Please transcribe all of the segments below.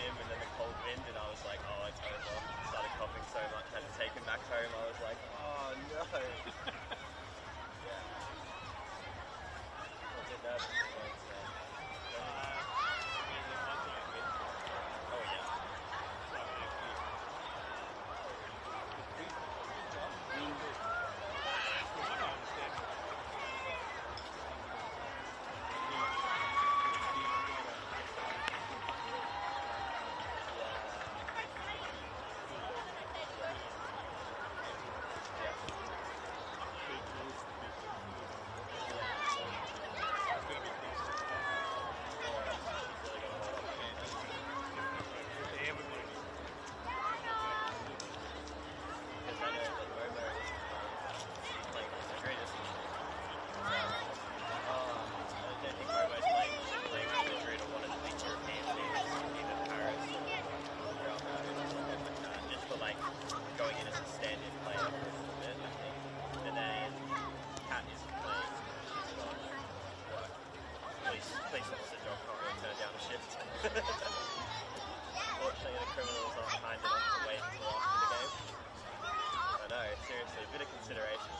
gym, and then the cold wind, and I was like, oh, it's over. Started coughing so much, I had to take him back home. I was like, oh no. Yeah. I was a bit nervous as well, so. Oh yeah. Going in as a stand-in player for a little bit, I think. And then Kat is playing. She's got work. Police officer job, can't really turn down a shift. Fortunately, the criminals aren't kind enough to wait until after the game. I know, seriously, a bit of consideration.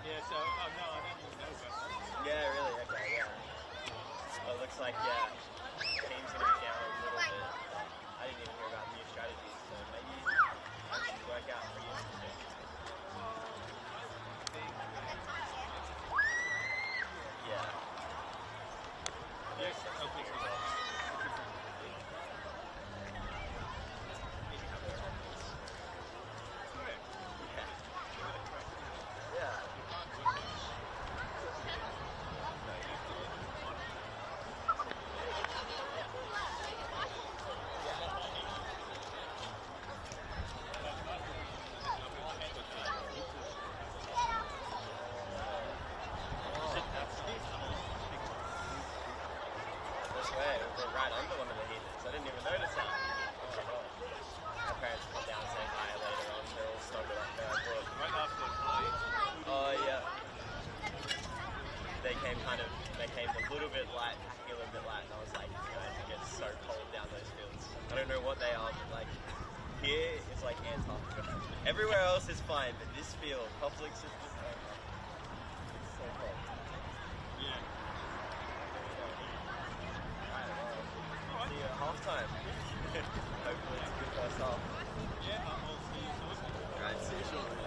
Yeah, so, oh no, I don't even know about that. Yeah, really, okay, yeah. Well, it looks like, yeah, the team's going to be down a little bit. I didn't even hear about new strategies, so maybe that should work out pretty interesting. Yeah. Yes, hopefully results. We're right under one of the heaters. I didn't even notice that. My parents come down saying hi later on. They're all snuggled up there. I thought, Right after the flight. oh yeah. They came a little bit light, packing a little bit light, and I was like, you guys, it gets so cold down those fields. I don't know what they are, but like, here it's like Antarctica. Everywhere else is fine, but this field, Publix is just it's so cold. Yeah. See you at halftime. Hopefully it's a good first half. Yeah, I'll see you soon. Alright, see you shortly.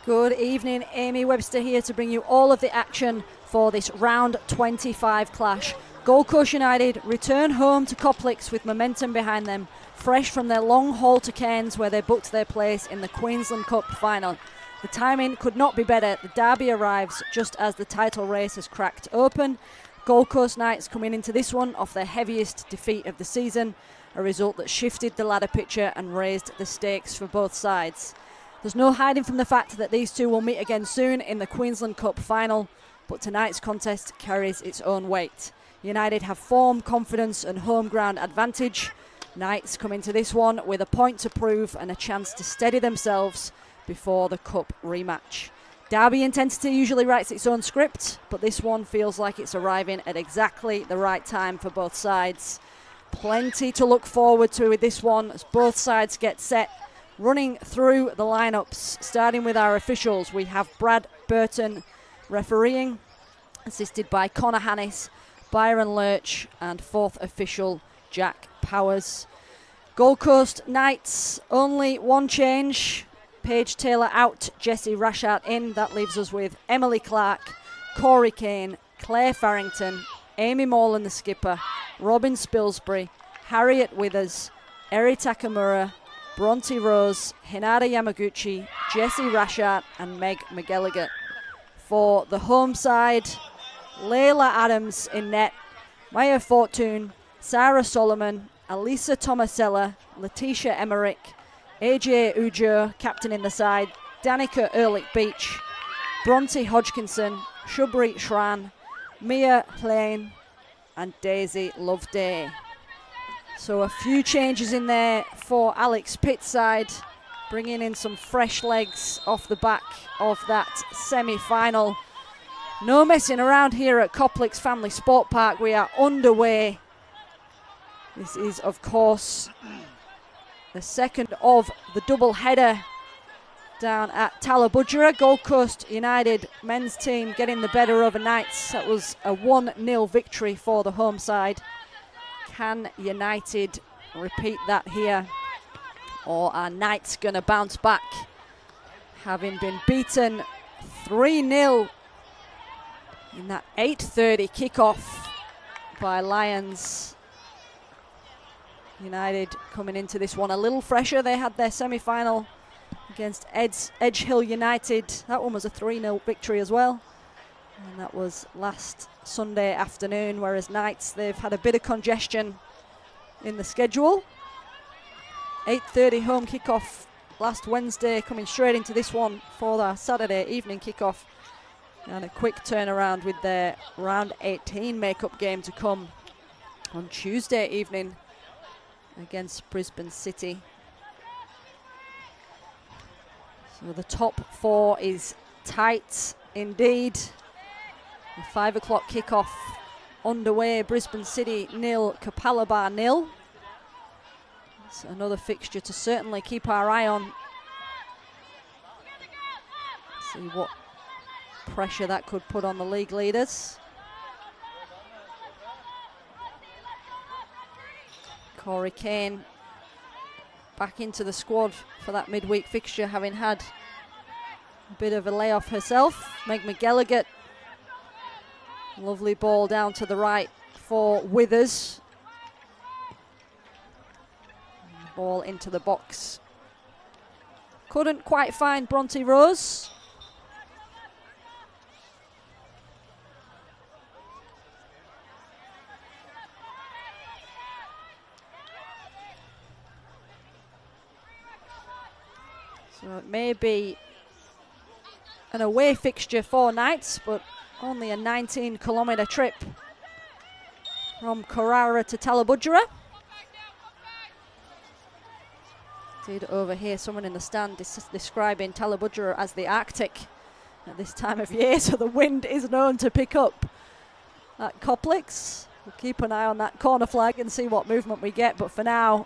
Good evening, Amy Webster here to bring you all of the action for this round 25 clash. Gold Coast United return home to Coplix with momentum behind them, fresh from their long haul to Cairns where they booked their place in the Queensland Cup final. The timing could not be better. The derby arrives just as the title race has cracked open. Gold Coast Knights coming into this one off their heaviest defeat of the season, a result that shifted the ladder picture and raised the stakes for both sides. There's no hiding from the fact that these two will meet again soon in the Queensland Cup final, but tonight's contest carries its own weight. United have form, confidence and home ground advantage. Knights come into this one with a point to prove and a chance to steady themselves before the Cup rematch. Derby intensity usually writes its own script, but this one feels like it's arriving at exactly the right time for both sides. Plenty to look forward to with this one as both sides get set. Running through the lineups, starting with our officials, we have Brad Burton refereeing, assisted by Connor Hannis, Byron Lurch and fourth official Jack Powers. Gold Coast Knights, only one change. Paige Taylor out, Jessie Rashart in. That leaves us with Emily Clark, Corey Kane, Claire Farrington, Amy Morland the skipper, Robin Spilsbury, Harriet Withers, Eri Takamura, Bronte Rose, Hinata Yamaguchi, Jessie Rashart and Meg McGilligan. For the home side, Layla Adams in net, Maya Fortune, Sarah Solomon, Alisa Tomasella, Letitia Emmerich, AJ Ujo, captain in the side, Danica Ehrlich-Beach, Bronte Hodgkinson, Shubri Shran, Mia Plain and Daisy Loveday. So a few changes in there for Alex Pitt's side, bringing in some fresh legs off the back of that semi-final. No messing around here at Coplix Family Sport Park. We are underway. This is, of course, the second of the double header down at Talabudgera. Gold Coast United men's team getting the better over Knights. That was a 1-0 victory for the home side. Can United repeat that here? Or are Knights going to bounce back, having been beaten 3-0 in that 8:30 kickoff by Lions? United coming into this one a little fresher. They had their semi-final against Edge Hill United. That one was a 3-0 victory as well. And that was last Sunday afternoon, whereas Knights, they've had a bit of congestion in the schedule. 8:30 home kickoff last Wednesday, coming straight into this one for our Saturday evening kickoff. And a quick turnaround with their round 18 makeup game to come on Tuesday evening against Brisbane City. So the top four is tight indeed. The 5 o'clock kickoff underway. Brisbane City 0, Kapalaba 0. It's another fixture to certainly keep our eye on. See what pressure that could put on the league leaders. Corey Kane back into the squad for that midweek fixture, having had a bit of a layoff herself. Meg McGilligan. Lovely ball down to the right for Withers. Ball into the box. Couldn't quite find Bronte Rose. So it may be an away fixture for Knights, but only a 19-kilometre trip from Carrara to Talabudgera. Did overhear someone in the stand describing Talabudgera as the Arctic at this time of year, so the wind is known to pick up at Coplix. We'll keep an eye on that corner flag and see what movement we get, but for now,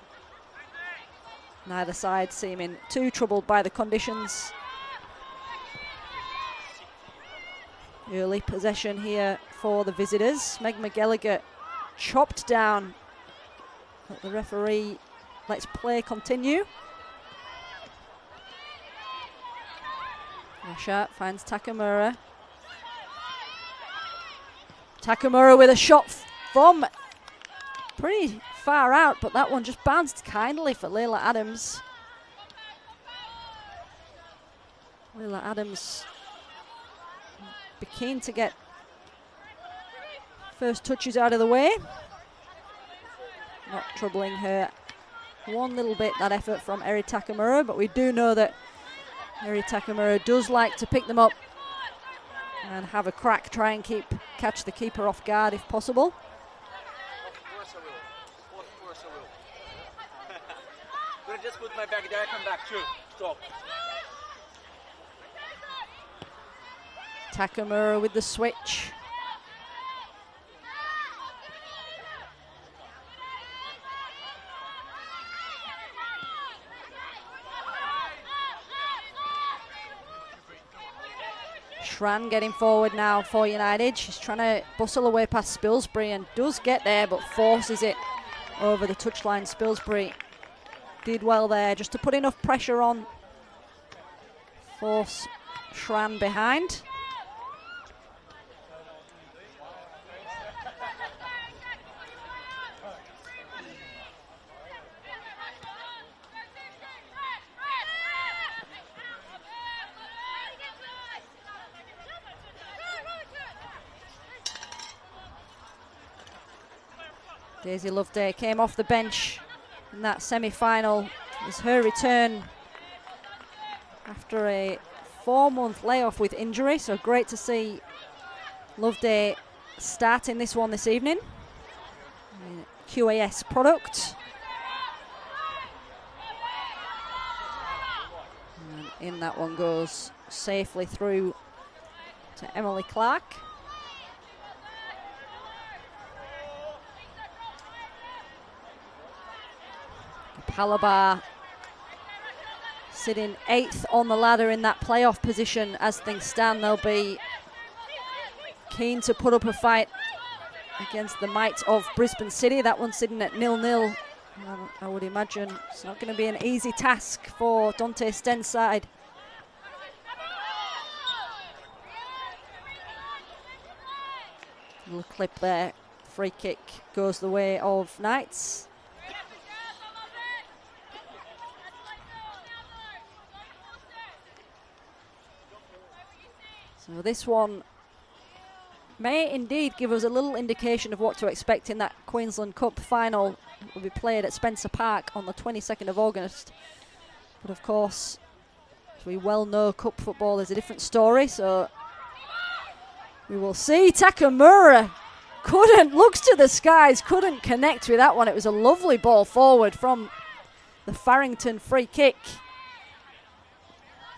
neither side seeming too troubled by the conditions. Early possession here for the visitors. Meg McGilligan chopped down, but the referee lets play continue. Rashat finds Takamura. Takamura with a shot from pretty far out, but that one just bounced kindly for Layla Adams. Layla Adams be keen to get first touches out of the way. Not troubling her one little bit, that effort from Eri Takamura, but we do know that Eri Takamura does like to pick them up and have a crack, try and catch the keeper off guard if possible. Of course I will. I'm gonna just put my bag there, come back. Sure, stop. Takamura with the switch. Schran getting forward now for United. She's trying to bustle away past Spilsbury and does get there, but forces it over the touchline. Spilsbury did well there just to put enough pressure on, force Schran behind. Daisy Loveday came off the bench in that semi-final. It was her return after a 4-month layoff with injury, so great to see Loveday starting this one this evening. QAS product. And in that one goes safely through to Emily Clark. Palabar sitting 8th on the ladder in that playoff position. As things stand, they'll be keen to put up a fight against the might of Brisbane City. That one's sitting at 0-0. I would imagine it's not going to be an easy task for Dante Sten's side. Little clip there. Free kick goes the way of Knights. So this one may indeed give us a little indication of what to expect in that Queensland Cup final that will be played at Spencer Park on the 22nd of August. But of course, as we well know, cup football is a different story, so we will see. Takamura looks to the skies, couldn't connect with that one. It was a lovely ball forward from the Farrington free kick.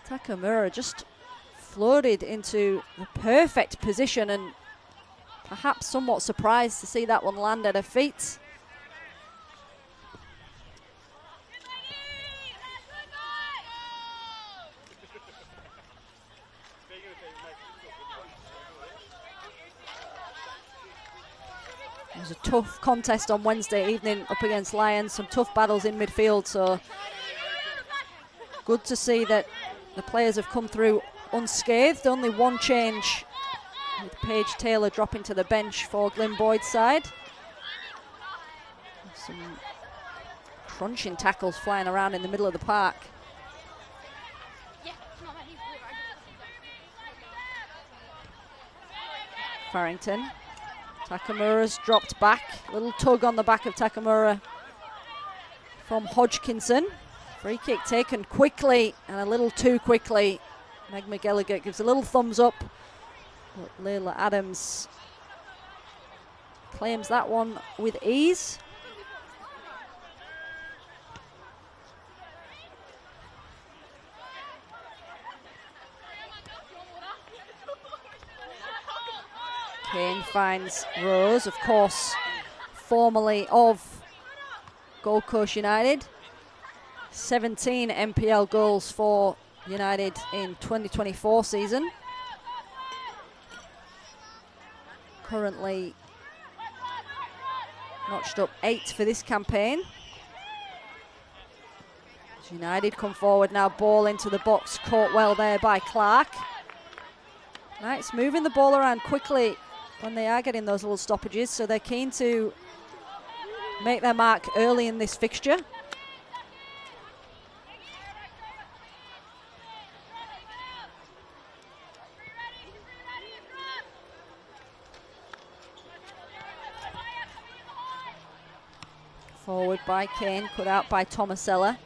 Takamura just floated into the perfect position and perhaps somewhat surprised to see that one land at her feet. It was a tough contest on Wednesday evening up against Lions, some tough battles in midfield, so good to see that the players have come through unscathed. Only one change, with Paige Taylor dropping to the bench for Glyn Boyd's side. Some crunching tackles flying around in the middle of the park. Farrington. Takamura's dropped back. Little tug on the back of Takamura from Hodgkinson. Free kick taken quickly and a little too quickly. Meg McGilligan gives a little thumbs up, but Layla Adams claims that one with ease. Kane finds Rose, of course, formerly of Gold Coast United. 17 NPL goals for United in 2024 season. Currently notched up 8 for this campaign. United come forward now, ball into the box, caught well there by Clark. Knights moving the ball around quickly when they are getting those little stoppages, so they're keen to make their mark early in this fixture. Forward by Kane, cut out by Tomasella.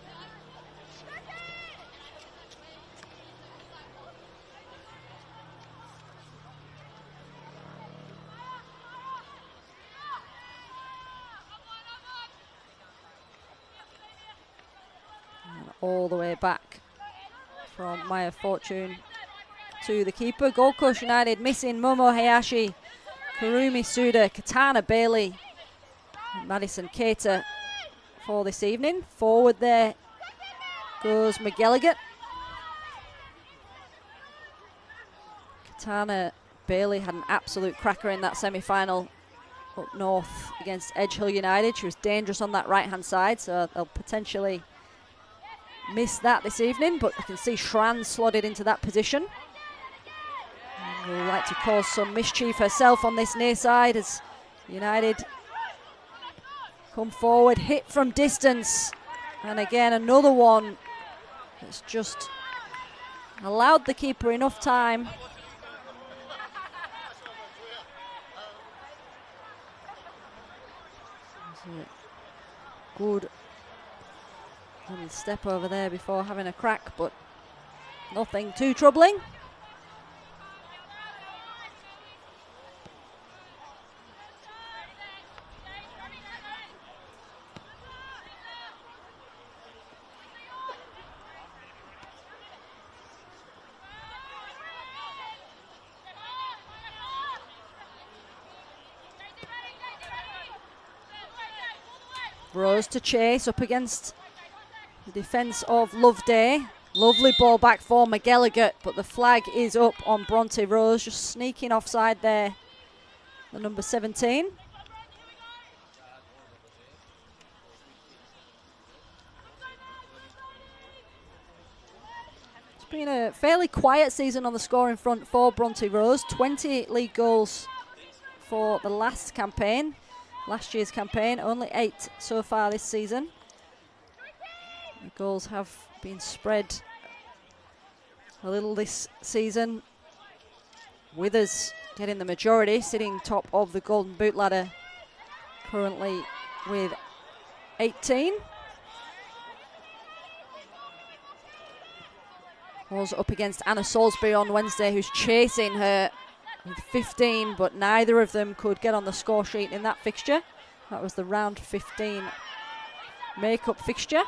All the way back from Maya Fortune to the keeper. Gold Coast United missing Momo Hayashi, Kurumi Suda, Katana Bailey, and Madison Keita for this evening. Forward there goes McGilligan. Katana Bailey had an absolute cracker in that semi-final up north against Edge Hill United. She was dangerous on that right-hand side, so they'll potentially miss that this evening, but you can see Shran slotted into that position. And will like to cause some mischief herself on this near side as United come forward, hit from distance, and again another one that's just allowed the keeper enough time. Good little step over there before having a crack, but nothing too troubling. Rose to chase up against the defence of Loveday. Lovely ball back for McGilligan, but the flag is up on Bronte Rose, just sneaking offside there, the number 17. It's been a fairly quiet season on the scoring front for Bronte Rose. 20 league goals for the last year's campaign, only 8 so far this season. The goals have been spread a little this season. Withers getting the majority, sitting top of the Golden Boot ladder currently with 18. Was up against Anna Salisbury on Wednesday, who's chasing her with 15, but neither of them could get on the score sheet in that fixture. That was the round 15 make-up fixture.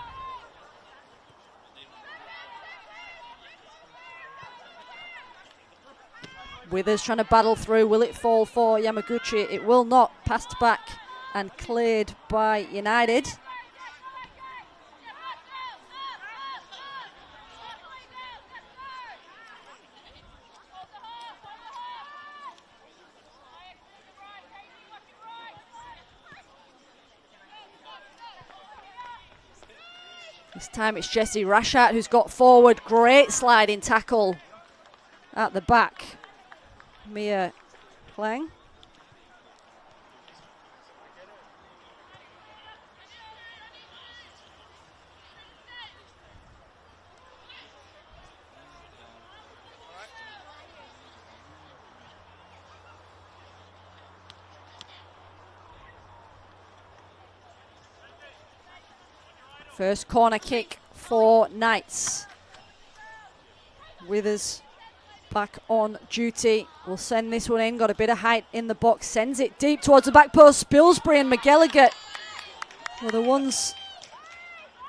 Withers trying to battle through. Will it fall for Yamaguchi? It will not. Passed back and cleared by United. This time it's Jessie Rashat who's got forward. Great sliding tackle at the back. Mia Klang. First corner kick for Knights. Withers back on duty. Will send this one in. Got a bit of height in the box. Sends it deep towards the back post. Spilsbury and McGilligan were the ones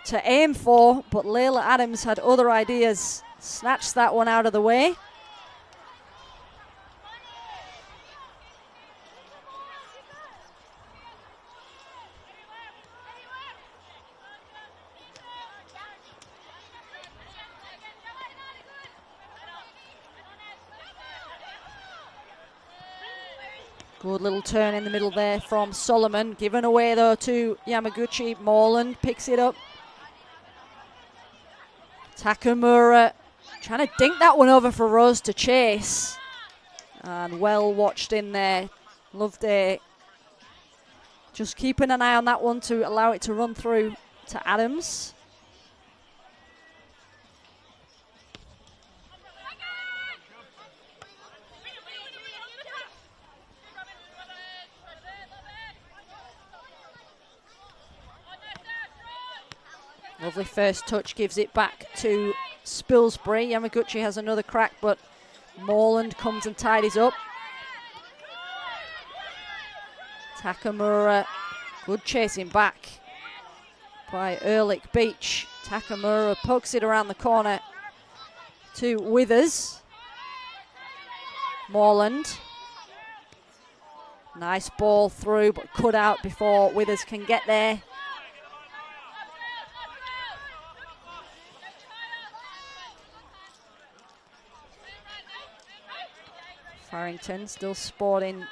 to aim for, but Layla Adams had other ideas. Snatched that one out of the way. Good little turn in the middle there from Solomon. Given away though to Yamaguchi. Morland picks it up. Takamura trying to dink that one over for Rose to chase. And well watched in there. Loveday just keeping an eye on that one to allow it to run through to Adams. Lovely first touch, gives it back to Spilsbury. Yamaguchi has another crack, but Morland comes and tidies up. Takamura, good chasing back by Ehrlich Beach. Takamura pokes it around the corner to Withers. Morland. Nice ball through, but cut out before Withers can get there. Farrington still sporting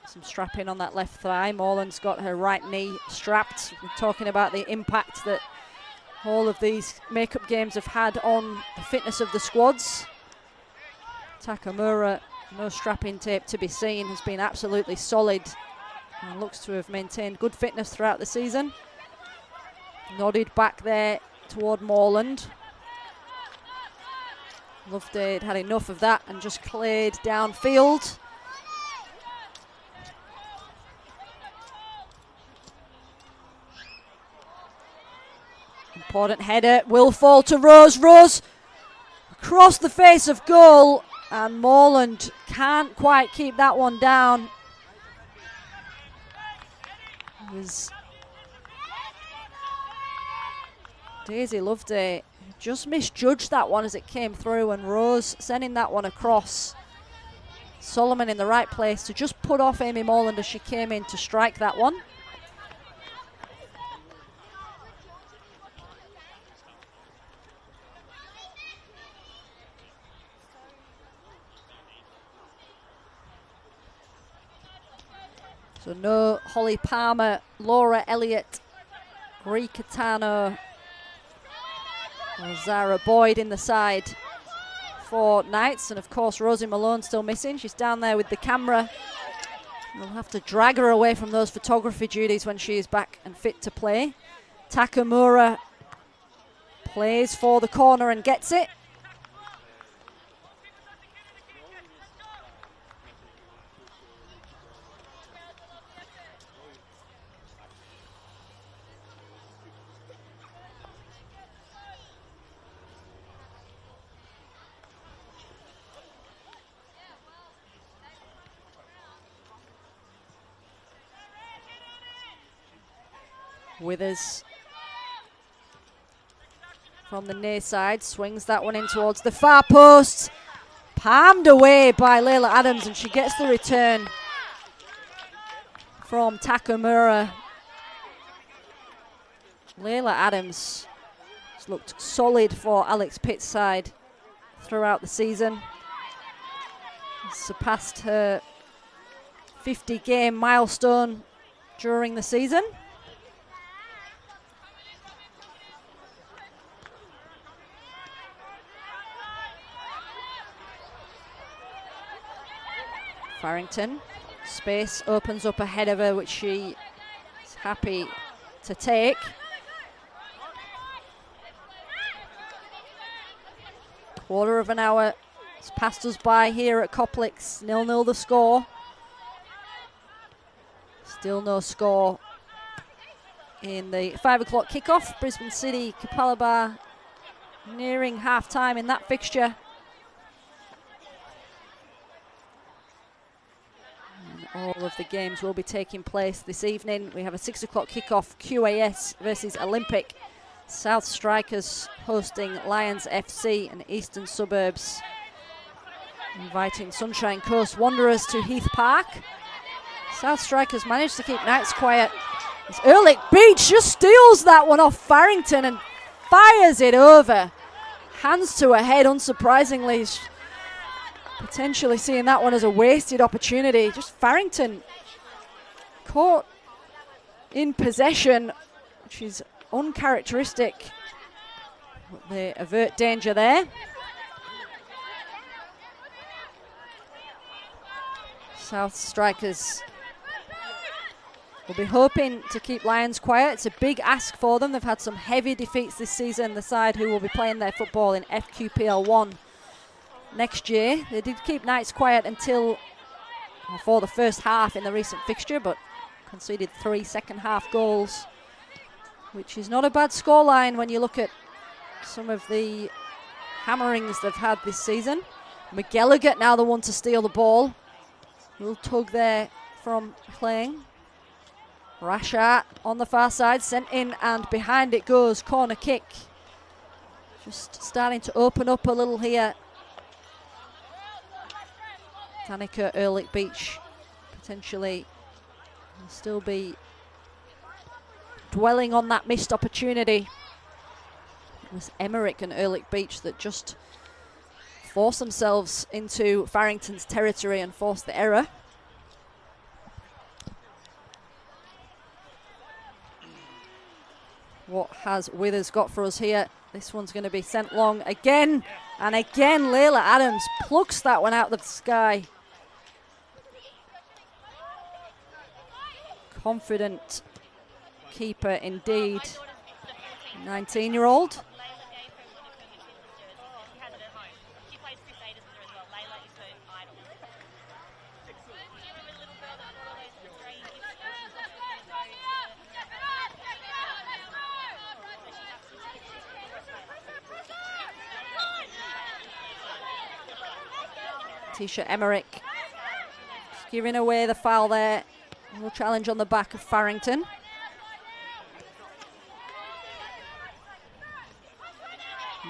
some strapping on that left thigh. Morland's got her right knee strapped. We're talking about the impact that all of these makeup games have had on the fitness of the squads. Takamura, no strapping tape to be seen, has been absolutely solid and looks to have maintained good fitness throughout the season. Nodded back there toward Morland. Loveday had enough of that and just cleared downfield. Important header, will fall to Rose. Rose across the face of goal, and Morland can't quite keep that one down. It was Daisy Loveday just misjudged that one as it came through, and Rose sending that one across. Solomon in the right place to just put off Amy Morland as she came in to strike that one. So no Holly Palmer, Laura Elliott, Ree Catano, Zara Boyd in the side for Knights, and of course Rosie Malone still missing. She's down there with the camera. We'll have to drag her away from those photography duties when she is back and fit to play. Takamura plays for the corner and gets it. Withers from the near side swings that one in towards the far post. Palmed away by Layla Adams, and she gets the return from Takamura. Layla Adams has looked solid for Alex Pitt's side throughout the season. Surpassed her 50-game milestone during the season. Farrington, space opens up ahead of her, which she is happy to take. Quarter of an hour has passed us by here at Coplix. 0-0 the score. Still no score in the 5 o'clock kickoff. Brisbane City, Kapalaba nearing half time in that fixture. All of the games will be taking place this evening. We have a 6 o'clock kickoff, QAS versus Olympic. South Strikers hosting Lions FC, and Eastern Suburbs inviting Sunshine Coast Wanderers to Heath Park. South Strikers managed to keep Knights quiet. As Ehrlich Beach just steals that one off Farrington and fires it over. Hands to her head, unsurprisingly. Potentially seeing that one as a wasted opportunity. Just Farrington caught in possession, which is uncharacteristic But they avert danger there. South strikers will be hoping to keep Lions quiet. It's a big ask for them. They've had some heavy defeats this season, the side who will be playing their football in FQPL 1 next year. They did keep Knights quiet until for the first half in the recent fixture, but conceded 3 second-half goals, which is not a bad scoreline when you look at some of the hammerings they've had this season. McGilligan now the one to steal the ball. Little tug there from playing. Rashad on the far side, sent in, and behind it goes. Corner kick. Just starting to open up a little here. Danica Ehrlich Beach potentially will still be dwelling on that missed opportunity. It was Emmerich and Ehrlich Beach that just forced themselves into Farrington's territory and forced the error. What has Withers got for us here? This one's going to be sent long again. And again, Layla Adams plucks that one out of the sky. Confident keeper indeed. 19-year-old. Tisha Emmerich just giving away the foul there. A little challenge on the back of Farrington.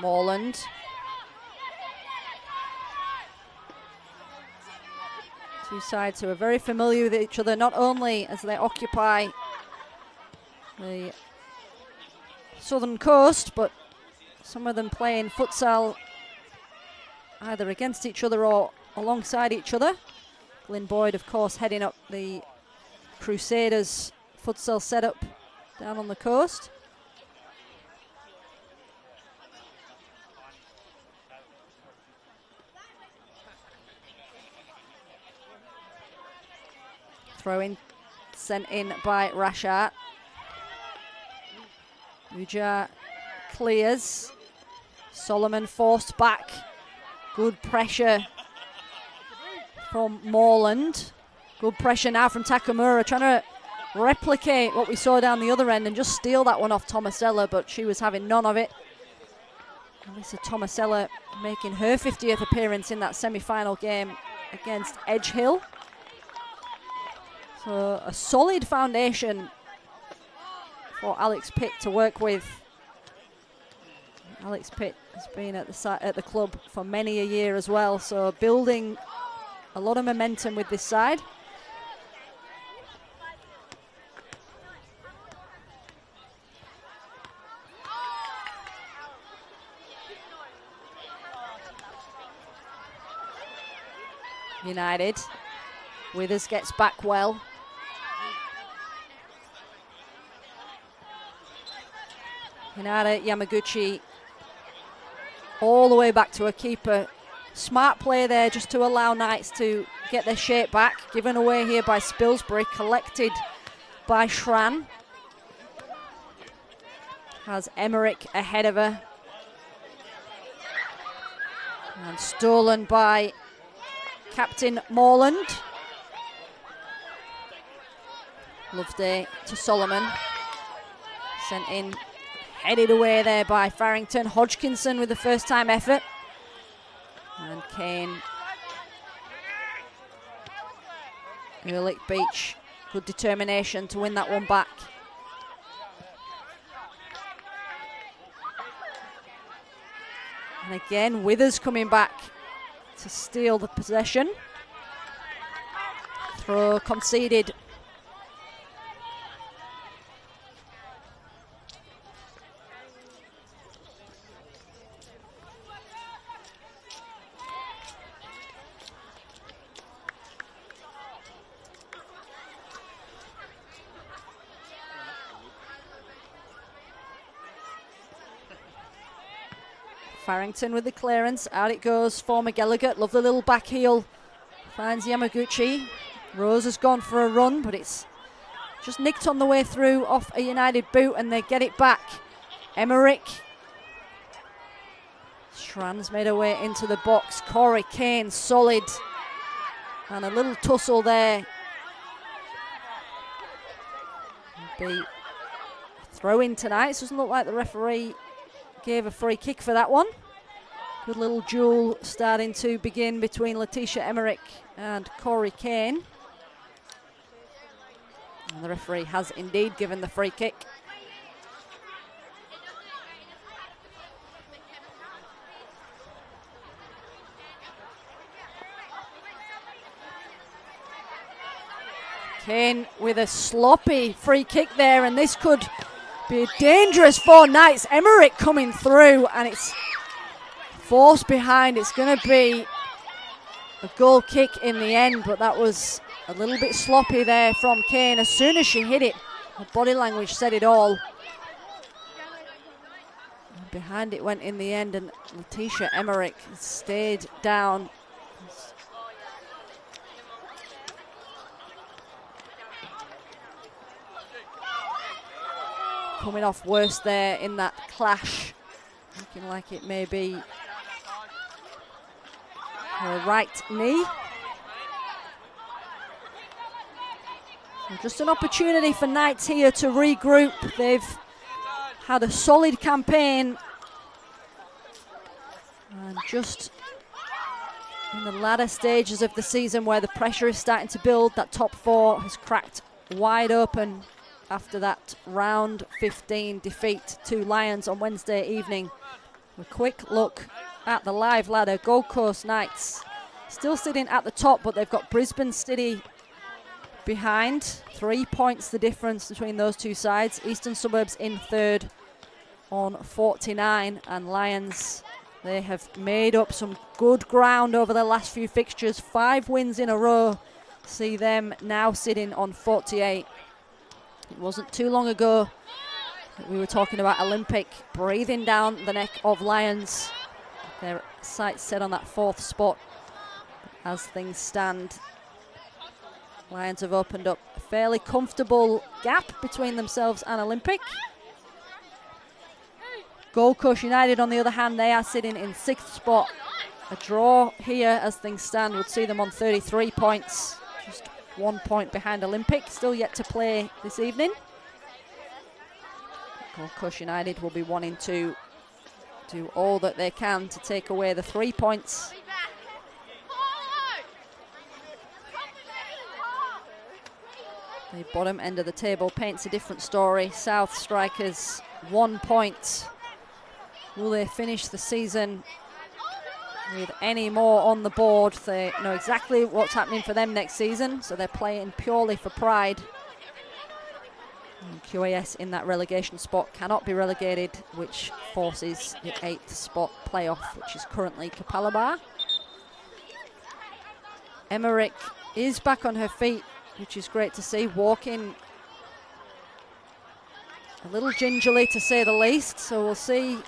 Morland. Two sides who are very familiar with each other, not only as they occupy the southern coast, but some of them playing futsal either against each other or alongside each other. Glyn Boyd, of course, heading up the Crusaders futsal setup down on the coast. Throw in, sent in by Rashad. Uja clears. Solomon forced back. Good pressure from Morland. Good pressure now from Takamura, trying to replicate what we saw down the other end and just steal that one off Tomasella, but she was having none of it. Alyssa Tomasella making her 50th appearance in that semi-final game against Edgehill. So a solid foundation for Alex Pitt to work with. Alex Pitt has been at the club for many a year as well, so building a lot of momentum with this side. United. Withers gets back well. Hinata Yamaguchi all the way back to a keeper. Smart play there just to allow Knights to get their shape back. Given away here by Spilsbury, collected by Schran. Has Emmerich ahead of her. And stolen by Captain Morland. Loveday to Solomon. Sent in. Headed away there by Farrington. Hodgkinson with the first time effort. And Kane. Ehrlich Beach. Good determination to win that one back. And again, Withers coming back to steal the possession. Throw conceded. Farrington with the clearance. Out it goes for McGilligan. Lovely little back heel. Finds Yamaguchi. Rose has gone for a run, but it's just nicked on the way through off a United boot, and they get it back. Emmerich. Schran's made her way into the box. Corey Kane solid. And a little tussle there. Be a throw in tonight. It doesn't look like the referee gave a free kick for that one. Good little duel starting to begin between Letitia Emmerich and Corey Kane. And the referee has indeed given the free kick. Kane with a sloppy free kick there, and this could be dangerous for Knights. Emmerich coming through, and it's forced behind. It's going to be a goal kick in the end, but that was a little bit sloppy there from Kane. As soon as she hit it, her body language said it all. And behind it went in the end, and Letitia Emmerich stayed down. Coming off worse there in that clash. Looking like it may be her right knee. So just an opportunity for Knights here to regroup. They've had a solid campaign. And just in the latter stages of the season where the pressure is starting to build, that top four has cracked wide open after that round 15 defeat to Lions on Wednesday evening. A quick look at the live ladder. Gold Coast Knights still sitting at the top, but they've got Brisbane City behind. 3 points the difference between those two sides. Eastern Suburbs in third on 49, and Lions, they have made up some good ground over the last few fixtures. 5 wins in a row see them now sitting on 48. It wasn't too long ago that we were talking about Olympic breathing down the neck of Lions. Their sights set on that 4th spot. As things stand, Lions have opened up a fairly comfortable gap between themselves and Olympic. Gold Coast United, on the other hand, they are sitting in 6th spot. A draw here as things stand would see them on 33 points. Just 1 point behind Olympic, still yet to play this evening. Gold Coast United will be wanting to do all that they can to take away the 3 points. The bottom end of the table paints a different story. South Strikers 1 point. Will they finish the season with any more on the board? They know exactly what's happening for them next season, so they're playing purely for pride. And QAS in that relegation spot cannot be relegated, which forces the 8th spot playoff, which is currently Kapalaba. Emmerich is back on her feet, which is great to see, walking a little gingerly to say the least, so we'll see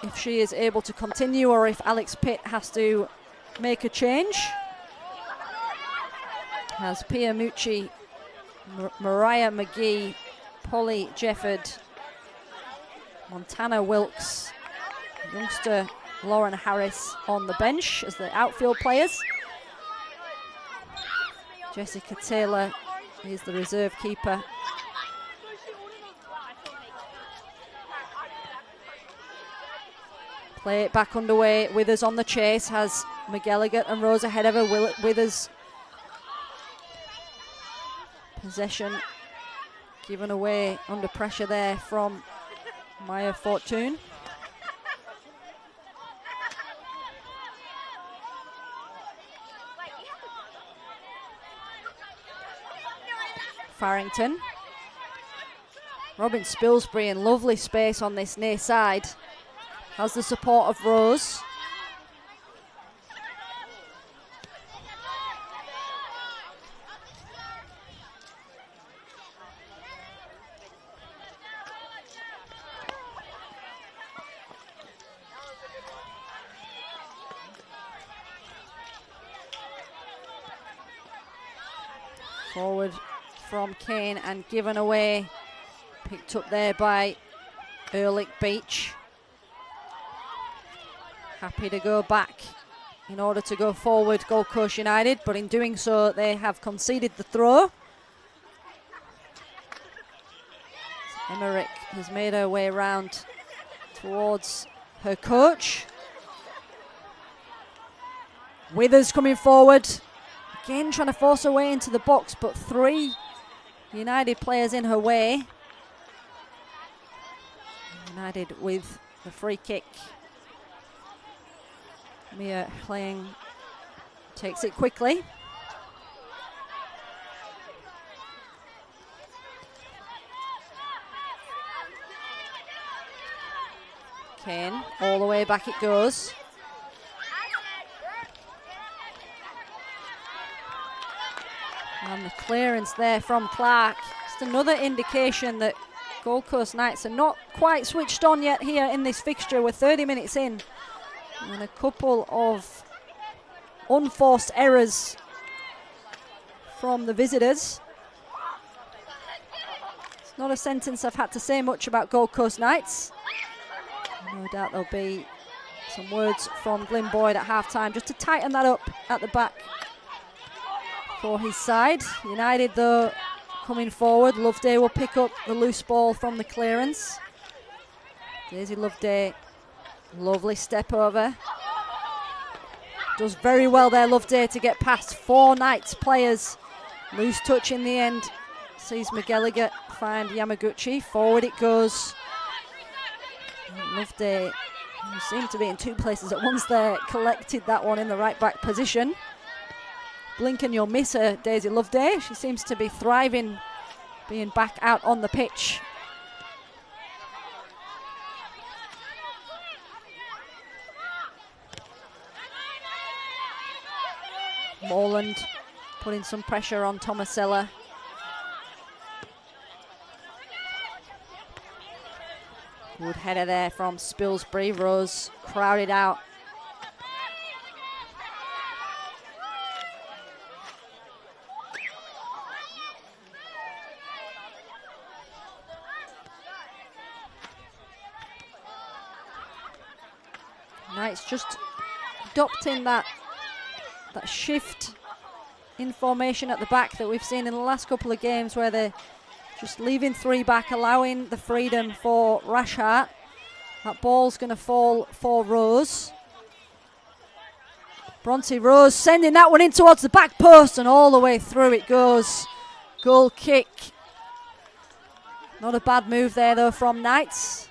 if she is able to continue or if Alex Pitt has to make a change. Has Pia Mucci, Mariah McGee, Polly Jefford, Montana Wilkes, youngster Lauren Harris on the bench as the outfield players. Jessica Taylor is the reserve keeper. Play back underway. Withers on the chase, has McGilligan and Rose ahead of her. Withers possession given away under pressure there from Maya Fortune. Farrington. Robin Spilsbury in lovely space on this near side. Has the support of Rose. Forward from Kane and given away. Picked up there by Ehrlich Beach. Happy to go back in order to go forward, Gold Coast United, but in doing so they have conceded the throw. Emmerich has made her way around towards her coach. Withers coming forward. Again trying to force her way into the box, but 3 United players in her way. United with the free kick. Mia Hling takes it quickly. Kane, all the way back it goes. And the clearance there from Clark. Just another indication that Gold Coast Knights are not quite switched on yet here in this fixture. We're 30 minutes in. And a couple of unforced errors from the visitors. It's not a sentence I've had to say much about Gold Coast Knights. No doubt there'll be some words from Glyn Boyd at half-time just to tighten that up at the back for his side. United, though, coming forward. Loveday will pick up the loose ball from the clearance. Daisy Loveday, lovely step over. Does very well there, Loveday, to get past 4 Knights players. Loose touch in the end. Sees McGilligan find Yamaguchi. Forward it goes. Loveday, who seemed to be in 2 places at once there, collected that one in the right back position. Blink and you'll miss her, Daisy Loveday. She seems to be thriving being back out on the pitch. Morland putting some pressure on Tomasella. Good header there from Spilsbury. Rose crowded out. Knights just adopting that shift in formation at the back that we've seen in the last couple of games, where they're just leaving 3 back, allowing the freedom for Rashart. That ball's going to fall for Rose. Bronte Rose sending that one in towards the back post, and all the way through it goes. Goal kick. Not a bad move there, though, from Knights.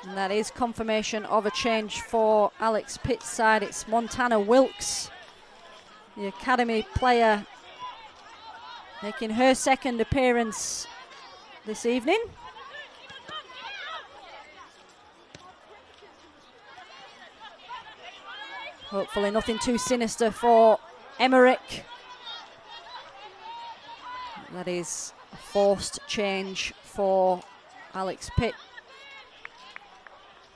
And that is confirmation of a change for Alex Pitt's side. It's Montana Wilkes, the academy player, making her second appearance this evening. Hopefully nothing too sinister for Emmerich. That is a forced change for Alex Pitt.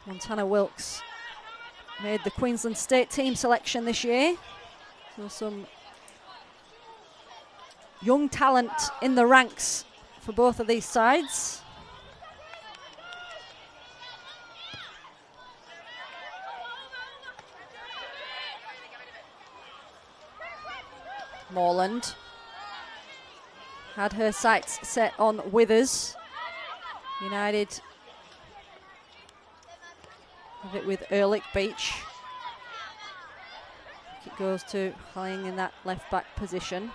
Montana Wilkes made the Queensland State team selection this year. So some young talent in the ranks for both of these sides. Morland had her sights set on Withers. United have it with Ehrlich Beach. It goes to Hling in that left back position.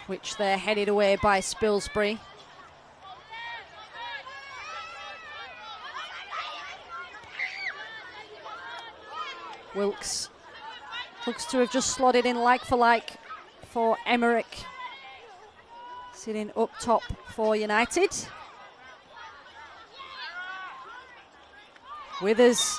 which they're headed away by Spilsbury. Wilkes looks to have just slotted in like for Emmerich, sitting up top for United. Withers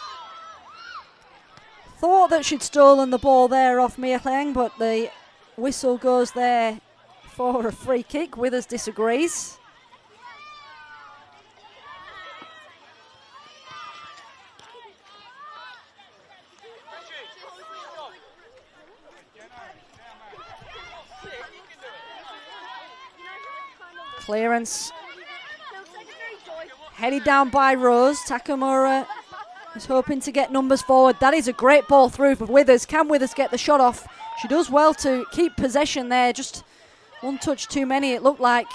thought that she'd stolen the ball there off Mia Kleng, but the whistle goes there for a free kick. Withers disagrees. Clearance headed down by Rose. Takamura is hoping to get numbers forward. That is a great ball through for Withers. Can Withers get the shot off? She does well to keep possession there. Just one touch too many, it looked like.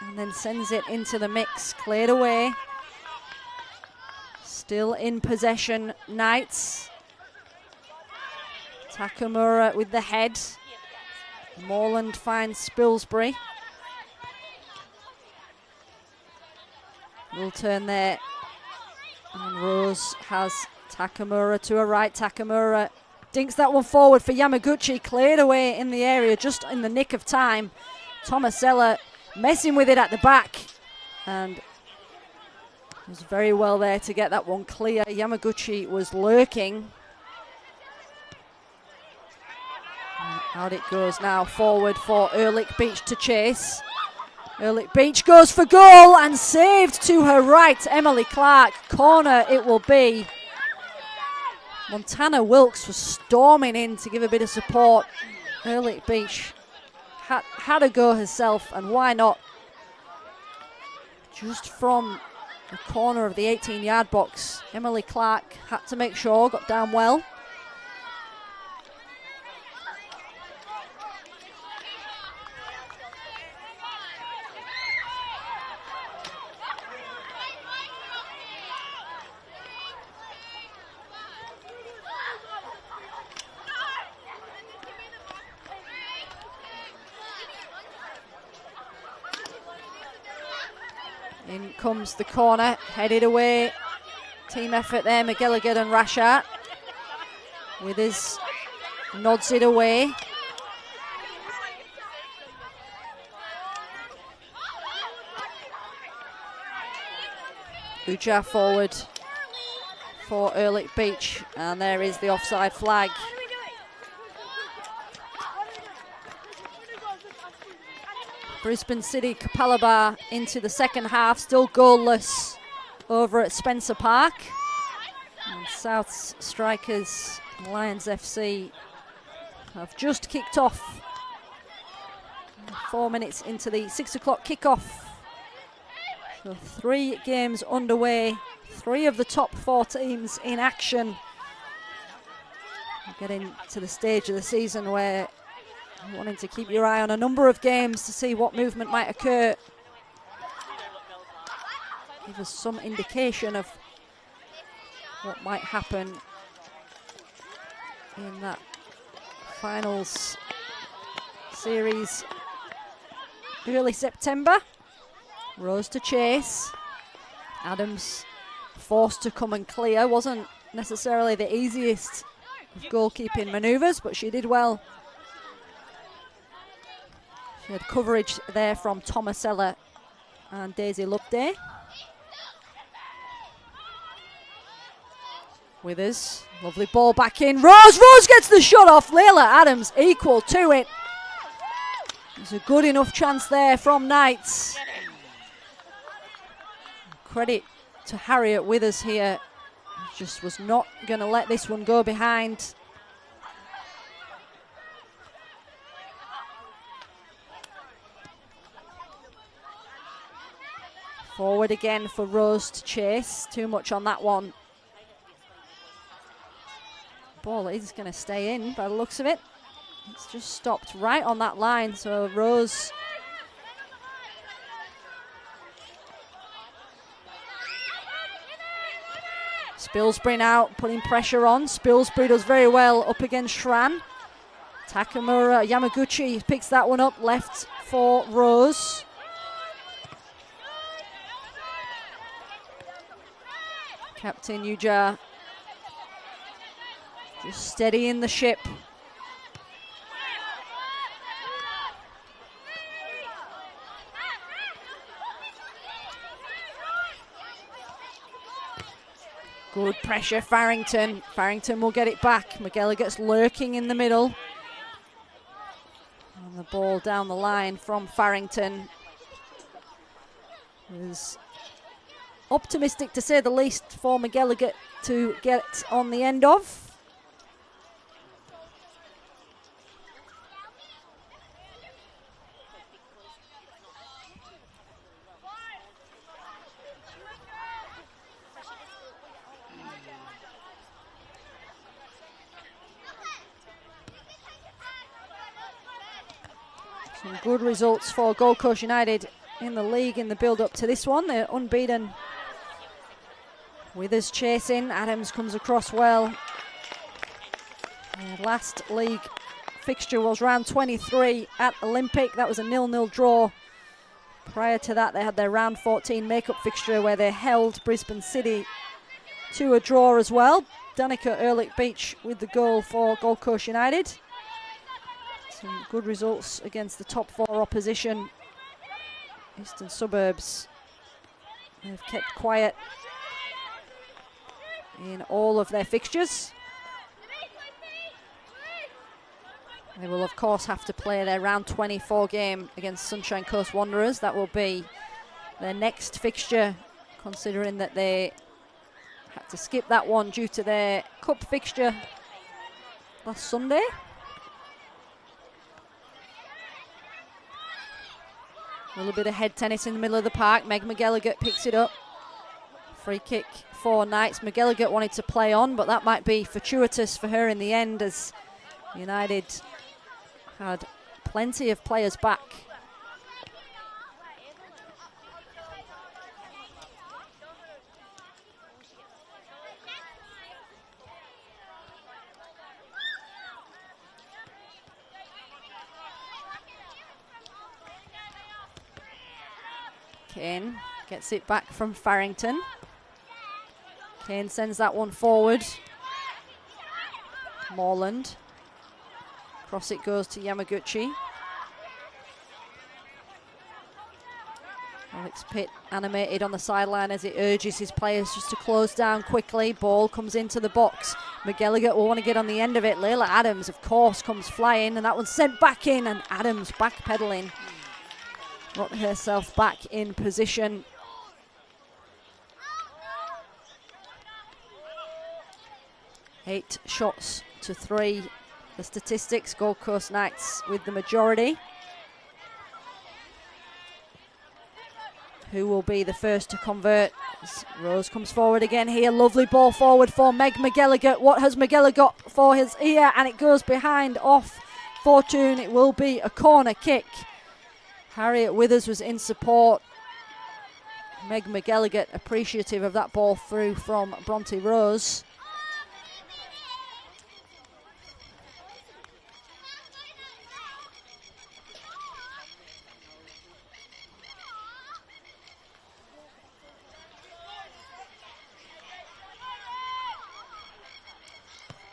And then sends it into the mix. Cleared away. Still in possession, Knights. Takamura with the head. Morland finds Spilsbury. Little turn there. And Rose has Takamura to her right. Takamura dinks that one forward for Yamaguchi. Cleared away in the area just in the nick of time. Tomasella messing with it at the back. And was very well there to get that one clear. Yamaguchi was lurking. And out it goes now forward for Ehrlich Beach to chase. Ehrlich Beach goes for goal and saved to her right. Emily Clark, corner it will be. Montana Wilkes was storming in to give a bit of support. Ehrlich Beach had a go herself, and why not? Just from the corner of the 18-yard box, Emily Clark had to make sure, got down well. In comes the corner, headed away. Team effort there, McGilligan and Rashad. Withers nods it away. Uja forward for Ehrlich Beach, and there is the offside flag. Brisbane City Kapalaba into the second half, still goalless over at Spencer Park. And South's strikers, Lions FC, have just kicked off. 4 minutes into the 6 o'clock kickoff. So 3 games underway, 3 of the top 4 teams in action. We're getting to the stage of the season where wanting to keep your eye on a number of games to see what movement might occur. Give us some indication of what might happen in that finals series early September. Rose to chase. Adams forced to come and clear. Wasn't necessarily the easiest of goalkeeping manoeuvres, but she did well. She had coverage there from Tomasella and Daisy Loveday. Withers, lovely ball back in. Rose gets the shot off. Layla Adams equal to it. There's a good enough chance there from Knights. Credit to Harriet Withers here. Just was not going to let this one go behind. Forward again for Rose to chase. Too much on that one. Ball is going to stay in by the looks of it. It's just stopped right on that line. So Rose Spilsbury now putting pressure on. Spilsbury does very well up against Shran. Takamura Yamaguchi picks that one up left for Rose. Captain Ujar just steadying the ship. Good pressure, Farrington. Farrington will get it back. McGilligut's lurking in the middle. And the ball down the line from Farrington is optimistic, to say the least, for McGilligut to get on the end of. Some good results for Gold Coast United in the league in the build-up to this one. They're unbeaten. Withers chasing. Adams comes across well. Their last league fixture was round 23 at Olympic. That was a 0-0 draw. Prior to that, they had their round 14 makeup fixture where they held Brisbane City to a draw as well. Danica Ehrlich Beach with the goal for Gold Coast United. Some good results against the top four opposition. Eastern Suburbs. They've kept quiet in all of their fixtures. They will of course have to play their round 24 game against Sunshine Coast Wanderers. That will be their next fixture, considering that they had to skip that one due to their cup fixture last Sunday. A little bit of head tennis in the middle of the park. Meg McGilligut picks it up. Free kick for Knights. McGilligut wanted to play on, but that might be fortuitous for her in the end, as United had plenty of players back. Kane gets it back from Farrington. Kane sends that one forward. Morland. Cross it goes to Yamaguchi. Alex Pitt animated on the sideline as he urges his players just to close down quickly. Ball comes into the box. McGilligut will want to get on the end of it. Layla Adams, of course, comes flying, and that one's sent back in, and Adams backpedaling. Got herself back in position. Eight shots to 3. The statistics, Gold Coast Knights with the majority. Who will be the first to convert? Rose comes forward again here. Lovely ball forward for Meg McGilligut. What has McGilligut got for his ear? And it goes behind off Fortune. It will be a corner kick. Harriet Withers was in support. Meg McGilligut appreciative of that ball through from Bronte Rose.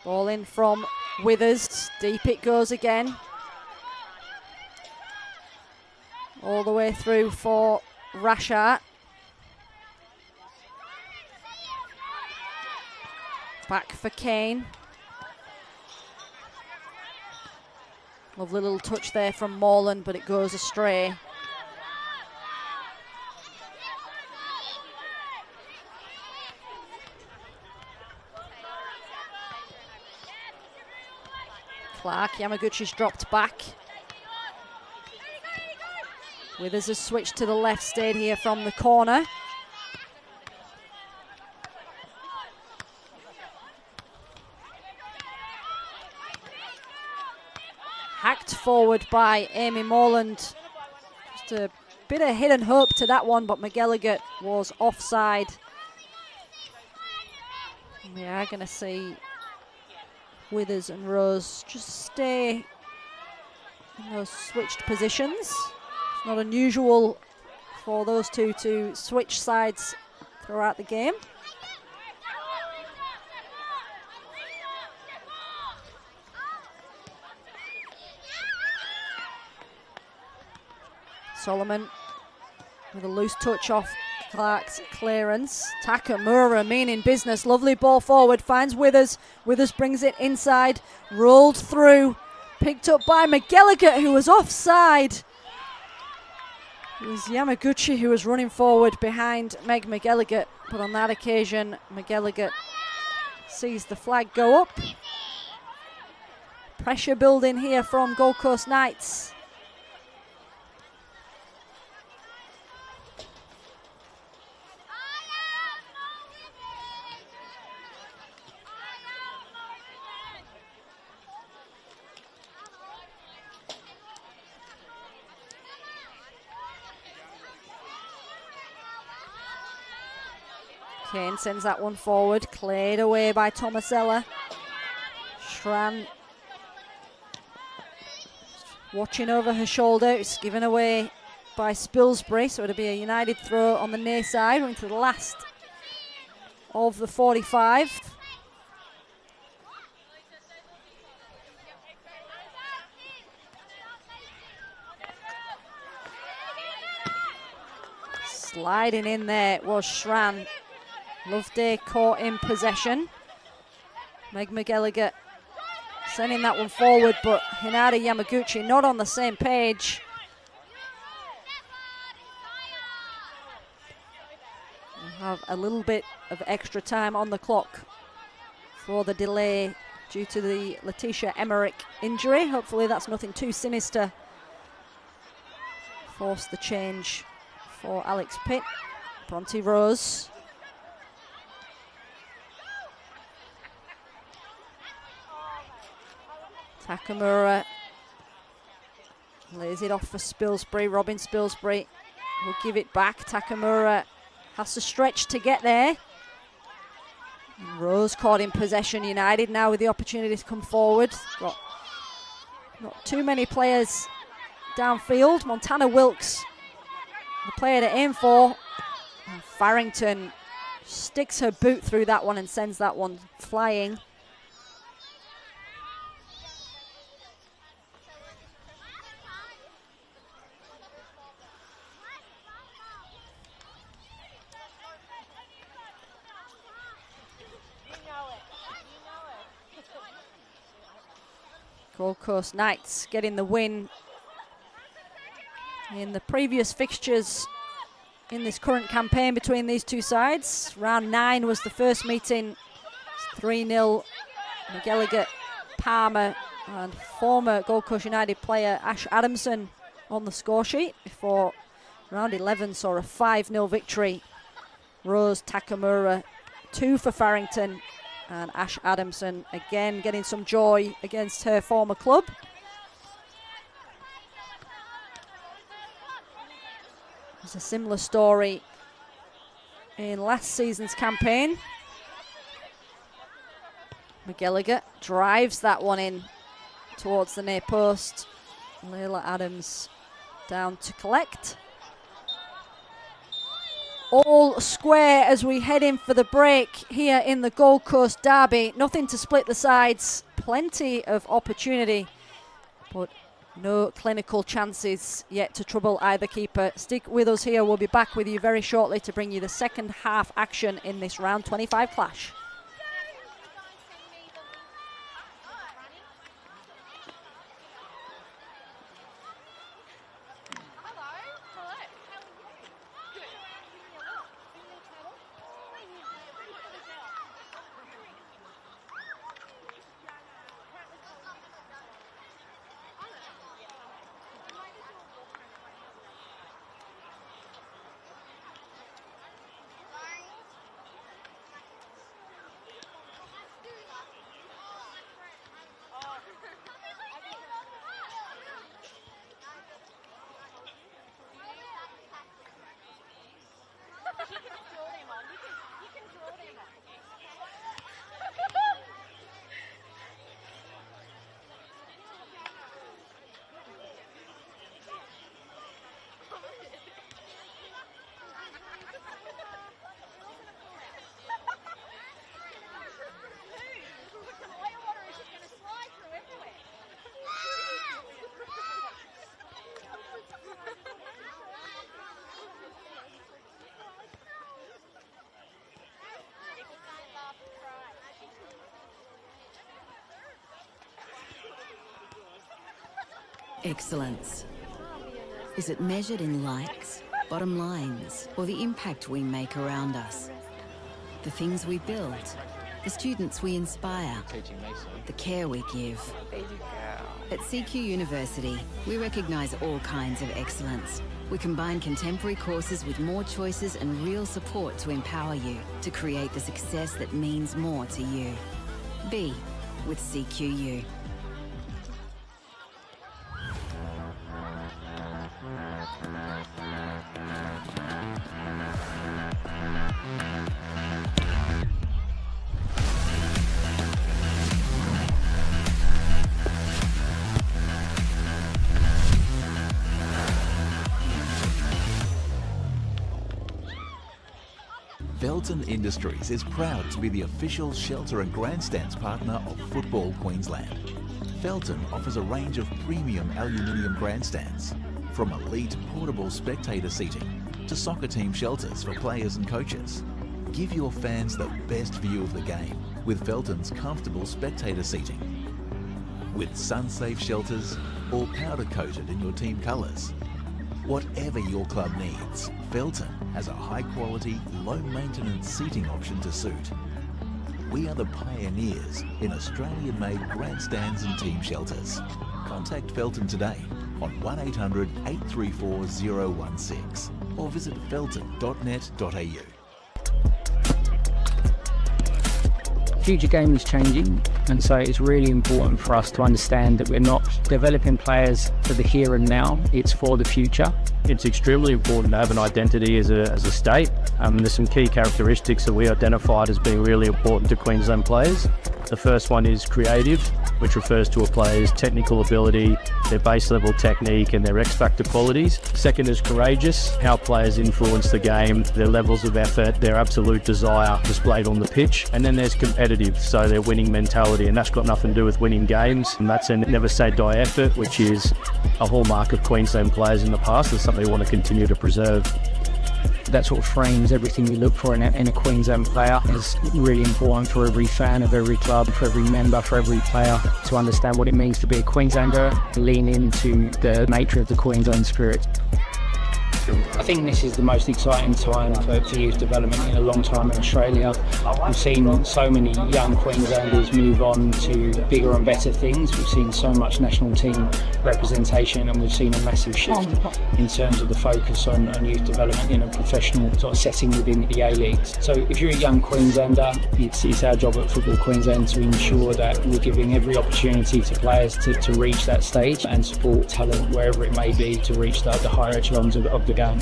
Ball in from Withers. Deep it goes again. All the way through for Rashart. Back for Kane. Lovely little touch there from Morland, but it goes astray. Clark, Yamaguchi's dropped back. Withers has switched to the left, stayed here from the corner. Hacked forward by Amy Morland. Just a bit of hidden hope to that one, but McGilligut was offside. We are going to see Withers and Rose just stay in those switched positions. It's not unusual for those two to switch sides throughout the game. Solomon with a loose touch off Clark's clearance. Takamura meaning business. Lovely ball forward. Finds Withers. Withers brings it inside. Rolled through. Picked up by McGilligan, who was offside. It was Yamaguchi who was running forward behind Meg McGilligan. But on that occasion, McGilligan sees the flag go up. Pressure building here from Gold Coast Knights. Kane sends that one forward, cleared away by Tomasella. Schran watching over her shoulder. It's given away by Spilsbury, so it'll be a United throw on the near side, going to the last of the 45. Sliding in there was Schran. Loveday caught in possession. Meg McGilligan sending that one forward, but Hinata Yamaguchi not on the same page. We have a little bit of extra time on the clock for the delay due to the Letitia Emmerich injury. Hopefully that's nothing too sinister. Force the change for Alex Pitt. Bronte Rose. Takamura lays it off for Spilsbury. Robin Spilsbury will give it back. Takamura has to stretch to get there. And Rose caught in possession. United now with the opportunity to come forward. Got not too many players downfield. Montana Wilkes, the player to aim for. And Farrington sticks her boot through that one and sends that one flying. Gold Coast Knights getting the win in the previous fixtures in this current campaign between these two sides. Round 9 was the first meeting. 3-0 McGilligan, Palmer and former Gold Coast United player Ash Adamson on the score sheet before round 11 saw a 5-0 victory. Rose Takamura, 2 for Farrington, and Ash Adamson again getting some joy against her former club. It's a similar story in last season's campaign. McGilligan drives that one in towards the near post. Layla Adams down to collect. All square as we head in for the break here in the Gold Coast Derby. Nothing to split the sides, plenty of opportunity, but no clinical chances yet to trouble either keeper. Stick with us here. We'll be back with you very shortly to bring you the second half action in this round 25 clash. Excellence. Is it measured in likes, bottom lines, or the impact we make around us? The things we build, the students we inspire, the care we give. At CQ University, we recognise all kinds of excellence. We combine contemporary courses with more choices and real support to empower you to create the success that means more to you. Be with CQU. Felton Industries is proud to be the official shelter and grandstands partner of Football Queensland. Felton offers a range of premium aluminium grandstands, from elite portable spectator seating to soccer team shelters for players and coaches. Give your fans the best view of the game with Felton's comfortable spectator seating. With sun-safe shelters, or powder-coated in your team colours. Whatever your club needs, Felton has a high-quality, low-maintenance seating option to suit. We are the pioneers in Australian-made grandstands and team shelters. Contact Felton today on 1800 834 016 or visit felton.net.au. Future game is changing, and so it's really important for us to understand that we're not developing players for the here and now, it's for the future. It's extremely important to have an identity as a state. There's some key characteristics that we identified as being really important to Queensland players. The first one is creative, which refers to a player's technical ability, their base level technique and their X factor qualities. Second is courageous, how players influence the game, their levels of effort, their absolute desire displayed on the pitch. And then there's competitive, so their winning mentality, and that's got nothing to do with winning games. And that's a never say die effort, which is a hallmark of Queensland players in the past. It's something we want to continue to preserve. That sort of frames everything we look for in a Queensland player. It's really important for every fan of every club, for every member, for every player to understand what it means to be a Queenslander, lean into the nature of the Queensland spirit. I think this is the most exciting time for youth development in a long time in Australia. We've seen so many young Queenslanders move on to bigger and better things. We've seen so much national team representation, and we've seen a massive shift in terms of the focus on youth development in a professional sort of setting within the A-Leagues. So if you're a young Queenslander, it's our job at Football Queensland to ensure that we're giving every opportunity to players to reach that stage and support talent wherever it may be to reach the higher echelons of the game.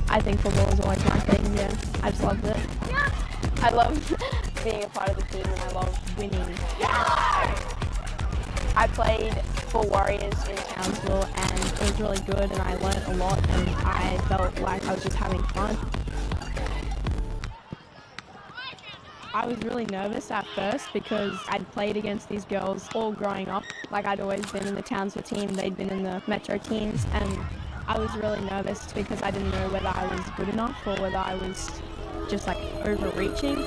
I think football is always my thing, yeah. I just loved it. I love being a part of the team and I love winning. I played for Warriors in Townsville and it was really good and I learned a lot and I felt like I was just having fun. I was really nervous at first because I'd played against these girls all growing up. Like I'd always been in the Townsville team, they'd been in the Metro teams, and I was really nervous because I didn't know whether I was good enough or whether I was just like overreaching.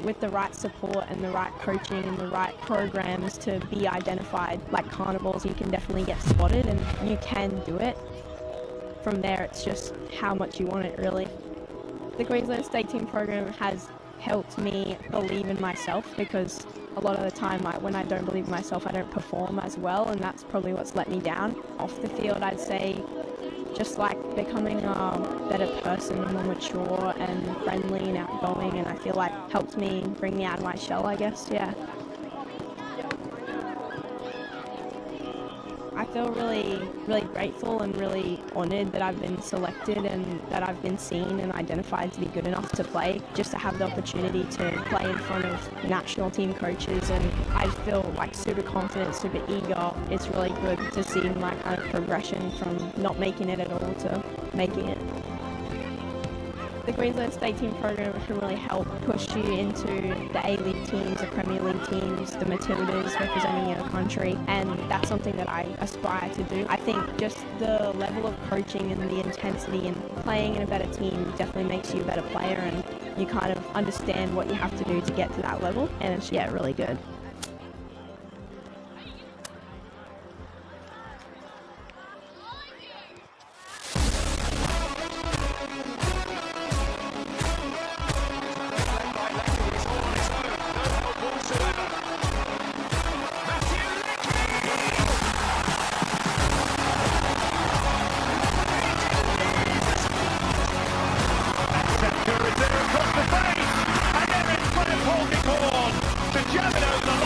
With the right support and the right coaching and the right programs to be identified like carnivals, you can definitely get spotted and you can do it. From there, it's just how much you want it, really. The Queensland State Team program has helped me believe in myself because a lot of the time when I don't believe in myself, I don't perform as well, and that's probably what's let me down. Off the field, I'd say just like becoming a better person, more mature and friendly and outgoing, and I feel like helped me bring me out of my shell, I guess, yeah. I feel really grateful and really honoured that I've been selected and that I've been seen and identified to be good enough to play, just to have the opportunity to play in front of national team coaches, and I feel like super confident, super eager. It's really good to see my kind of progression from not making it at all to making it. The Queensland State Team program can really help push you into the A-League teams, the Premier League teams, the Matildas representing your country, and that's something that I aspire to do. I think just the level of coaching and the intensity and playing in a better team definitely makes you a better player, and you kind of understand what you have to do to get to that level, and it's, yeah, really good. The German over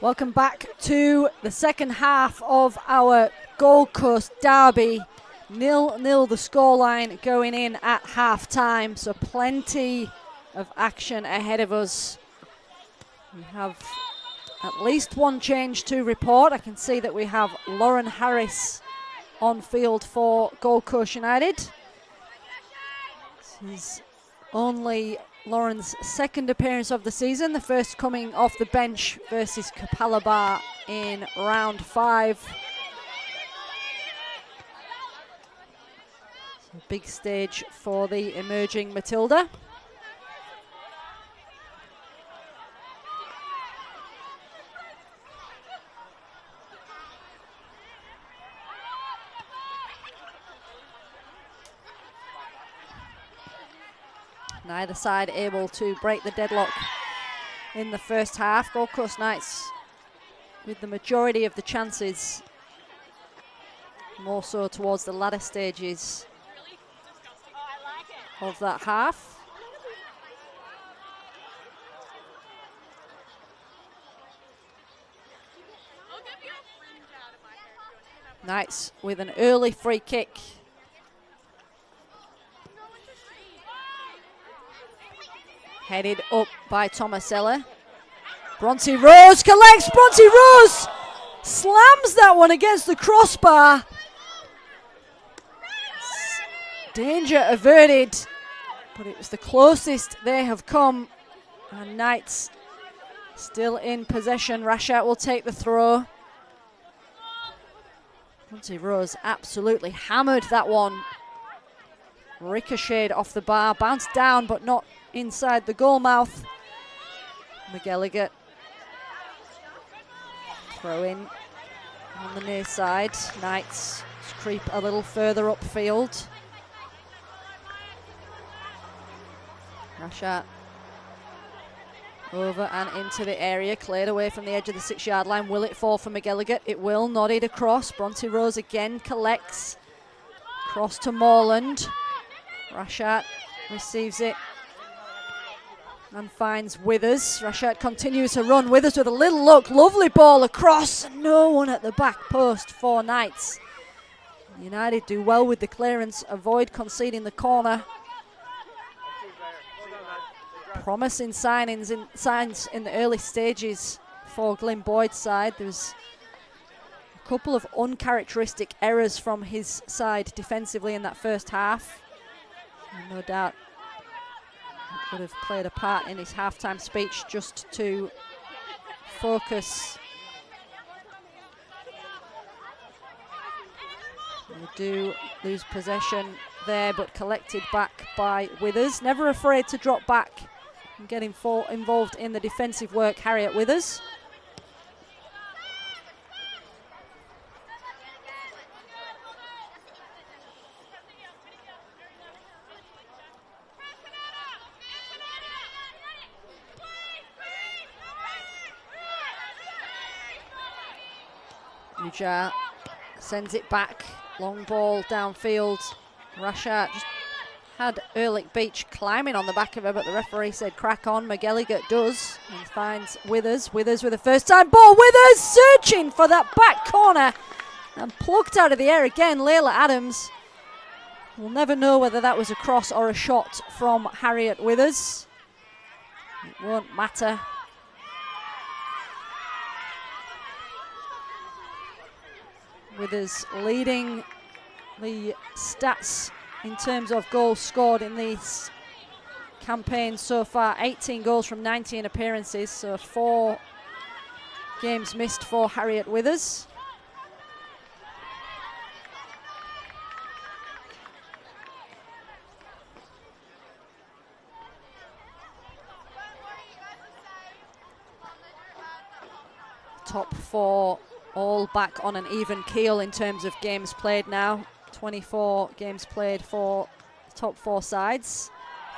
Welcome back to the second half of our Gold Coast derby. 0-0 the scoreline going in at half time, so plenty of action ahead of us. We have at least one change to report. I can see that we have Lauren Harris on field for Gold Coast United. This is only Lauren's second appearance of the season, the first coming off the bench versus Kapalaba in round 5. So big stage for the emerging Matilda. Neither side able to break the deadlock in the first half. Gold Coast Knights with the majority of the chances, more so towards the latter stages of that half. Knights with an early free kick. Headed up by Tomasella. Bronte Rose collects. Bronte Rose slams that one against the crossbar. Danger averted, but it was the closest they have come. And Knights still in possession. Rashat will take the throw. Bronte Rose absolutely hammered that one. Ricocheted off the bar, bounced down but not inside the goal mouth. McGilligan throw in on the near side. Knights creep a little further upfield. Rashat over and into the area, cleared away from the edge of the 6-yard line. Will it fall for McGilligan? It will. Nodded across. Bronte Rose again collects. Cross to Morland. Rashat receives it and finds Withers. Rashat continues to run. Withers with a little look. Lovely ball across. No one at the back post for Knights. United do well with the clearance, avoid conceding the corner. Promising signs in the early stages for Glyn Boyd's side. There's a couple of uncharacteristic errors from his side defensively in that first half. And no doubt would have played a part in his halftime speech just to focus. They do lose possession there, but collected back by Withers. Never afraid to drop back and get involved in the defensive work, Harriet Withers. Ujar sends it back, long ball downfield. Rashat just had Ehrlich Beach climbing on the back of her, but the referee said crack on. McGilligan does and finds Withers. Withers with a first time ball. Withers searching for that back corner and plucked out of the air again. Layla Adams. We'll never know whether that was a cross or a shot from Harriet Withers. It won't matter. Withers leading the stats in terms of goals scored in this campaign so far. 18 goals from 19 appearances, so 4 games missed for Harriet Withers. Top 4 all back on an even keel in terms of games played now. 24 games played for the top 4 sides.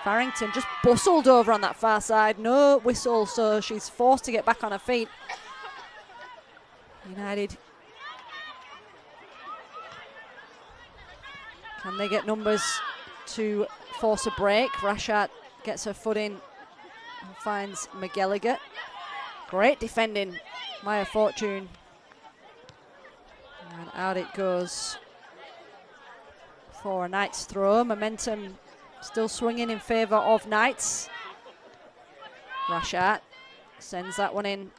Farrington just bustled over on that far side. No whistle, so she's forced to get back on her feet. United. Can they get numbers to force a break? Rashat gets her foot in and finds McGilligan. Great defending Maya Fortune. And out it goes for a Knights throw. Momentum still swinging in favour of Knights. Rashat sends that one in.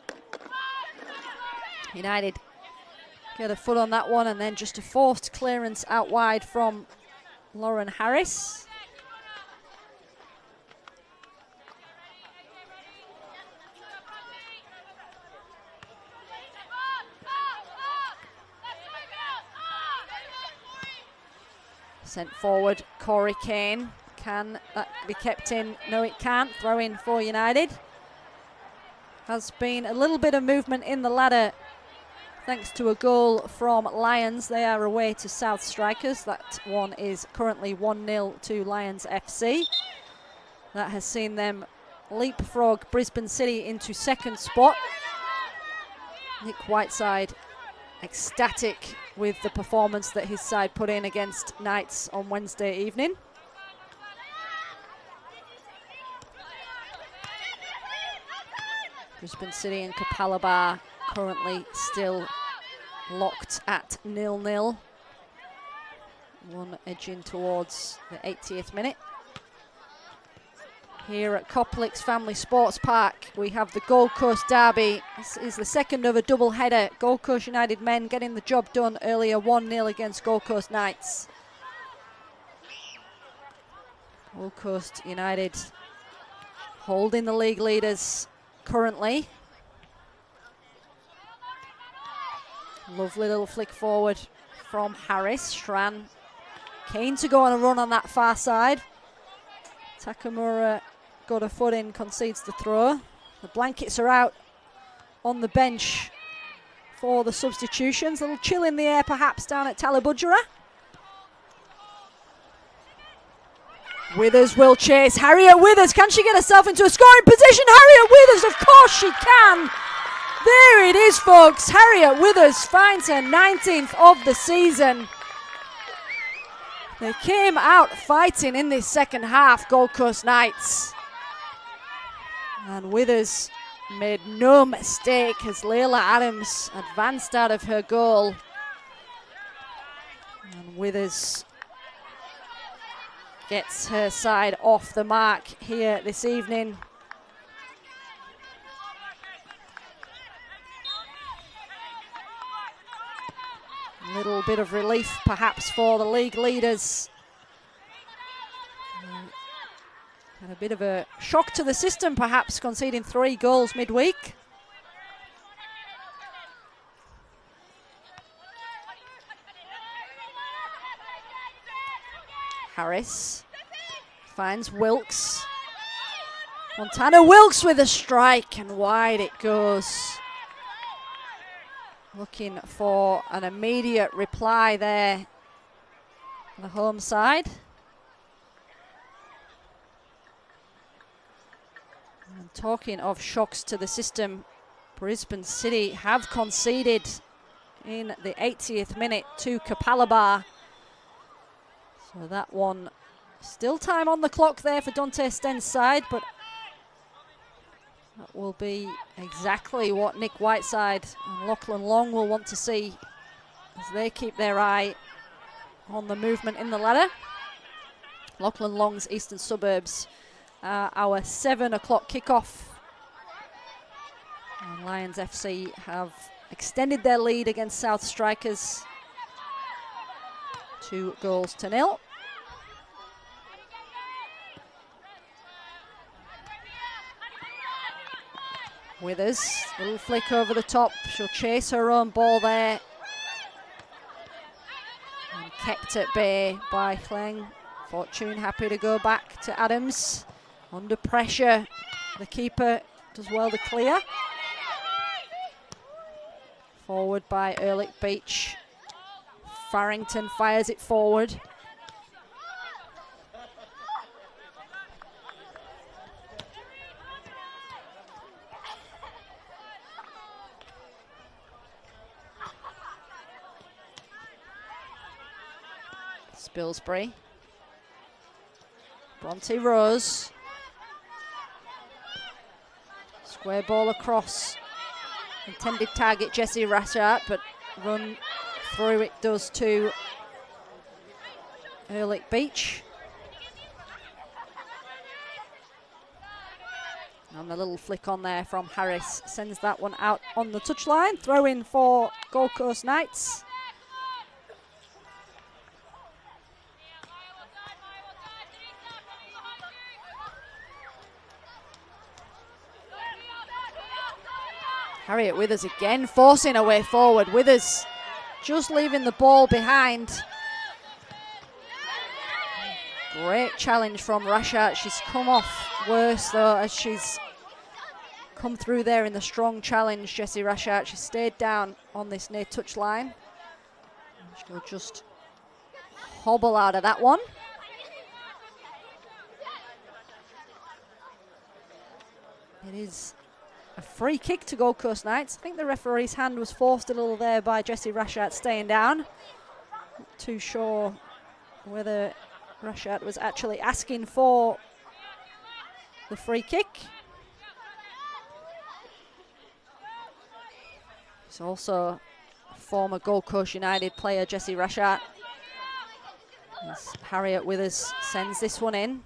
United get a foot on that one, and then just a forced clearance out wide from Lauren Harris. Sent forward, Corey Kane. Can that be kept in? No, it can't. Throw in for United. Has been a little bit of movement in the ladder thanks to a goal from Lions. They are away to South Strikers. That one is currently 1-0 to Lions FC. That has seen them leapfrog Brisbane City into second spot. Nick Whiteside ecstatic with the performance that his side put in against Knights on Wednesday evening. Brisbane City and Kapalaba currently still locked at 0-0. One edging towards the 80th minute. Here at Coplix Family Sports Park, we have the Gold Coast Derby. This is the second of a double header. Gold Coast United men getting the job done earlier, 1-0 against Gold Coast Knights. Gold Coast United holding the league leaders currently. Lovely little flick forward from Harris. Shran keen to go on a run on that far side. Takamura got a foot in, concedes the throw. The blankets are out on the bench for the substitutions. A little chill in the air perhaps down at Talabudgera. Withers will chase. Harriet Withers, can she get herself into a scoring position? Harriet Withers, of course she can. There it is, folks. Harriet Withers finds her 19th of the season. They came out fighting in this second half, Gold Coast Knights. And Withers made no mistake as Layla Adams advanced out of her goal. And Withers gets her side off the mark here this evening. A little bit of relief perhaps for the league leaders. And a bit of a shock to the system perhaps, conceding 3 goals midweek. Harris finds Wilkes. Montana Wilkes with a strike, and wide it goes. Looking for an immediate reply there on the home side. And talking of shocks to the system, Brisbane City have conceded in the 80th minute to Kapalaba. So that one, still time on the clock there for Dante Sten's side, but that will be exactly what Nick Whiteside and Lachlan Long will want to see as they keep their eye on the movement in the ladder. Lachlan Long's Eastern Suburbs, our 7 o'clock kickoff. And Lions FC have extended their lead against South Strikers 2-0. Withers, little flick over the top. She'll chase her own ball there. And kept at bay by Kleng. Fortune happy to go back to Adams. Under pressure, the keeper does well to clear. Forward by Ehrlich Beach. Farrington fires it forward. Spilsbury. Bronte Rose. Square ball across Intended target Jessie Rashart, but run through it does to Ehrlich Beach. And a little flick on there from Harris sends that one out on the touchline. Throw in for Gold Coast Knights. Harriet Withers again, forcing her way forward. Withers just leaving the ball behind. Great challenge from Rashart. She's come off worse though as she's come through there in the strong challenge, Jessie Rashart. She stayed down on this near touch line. She'll just hobble out of that one. It is a free kick to Gold Coast Knights. I think the referee's hand was forced a little there by Jessie Rashart staying down. Not too sure whether Rashart was actually asking for the free kick. It's also a former Gold Coast United player, Jessie Rashart. As Harriet Withers sends this one in.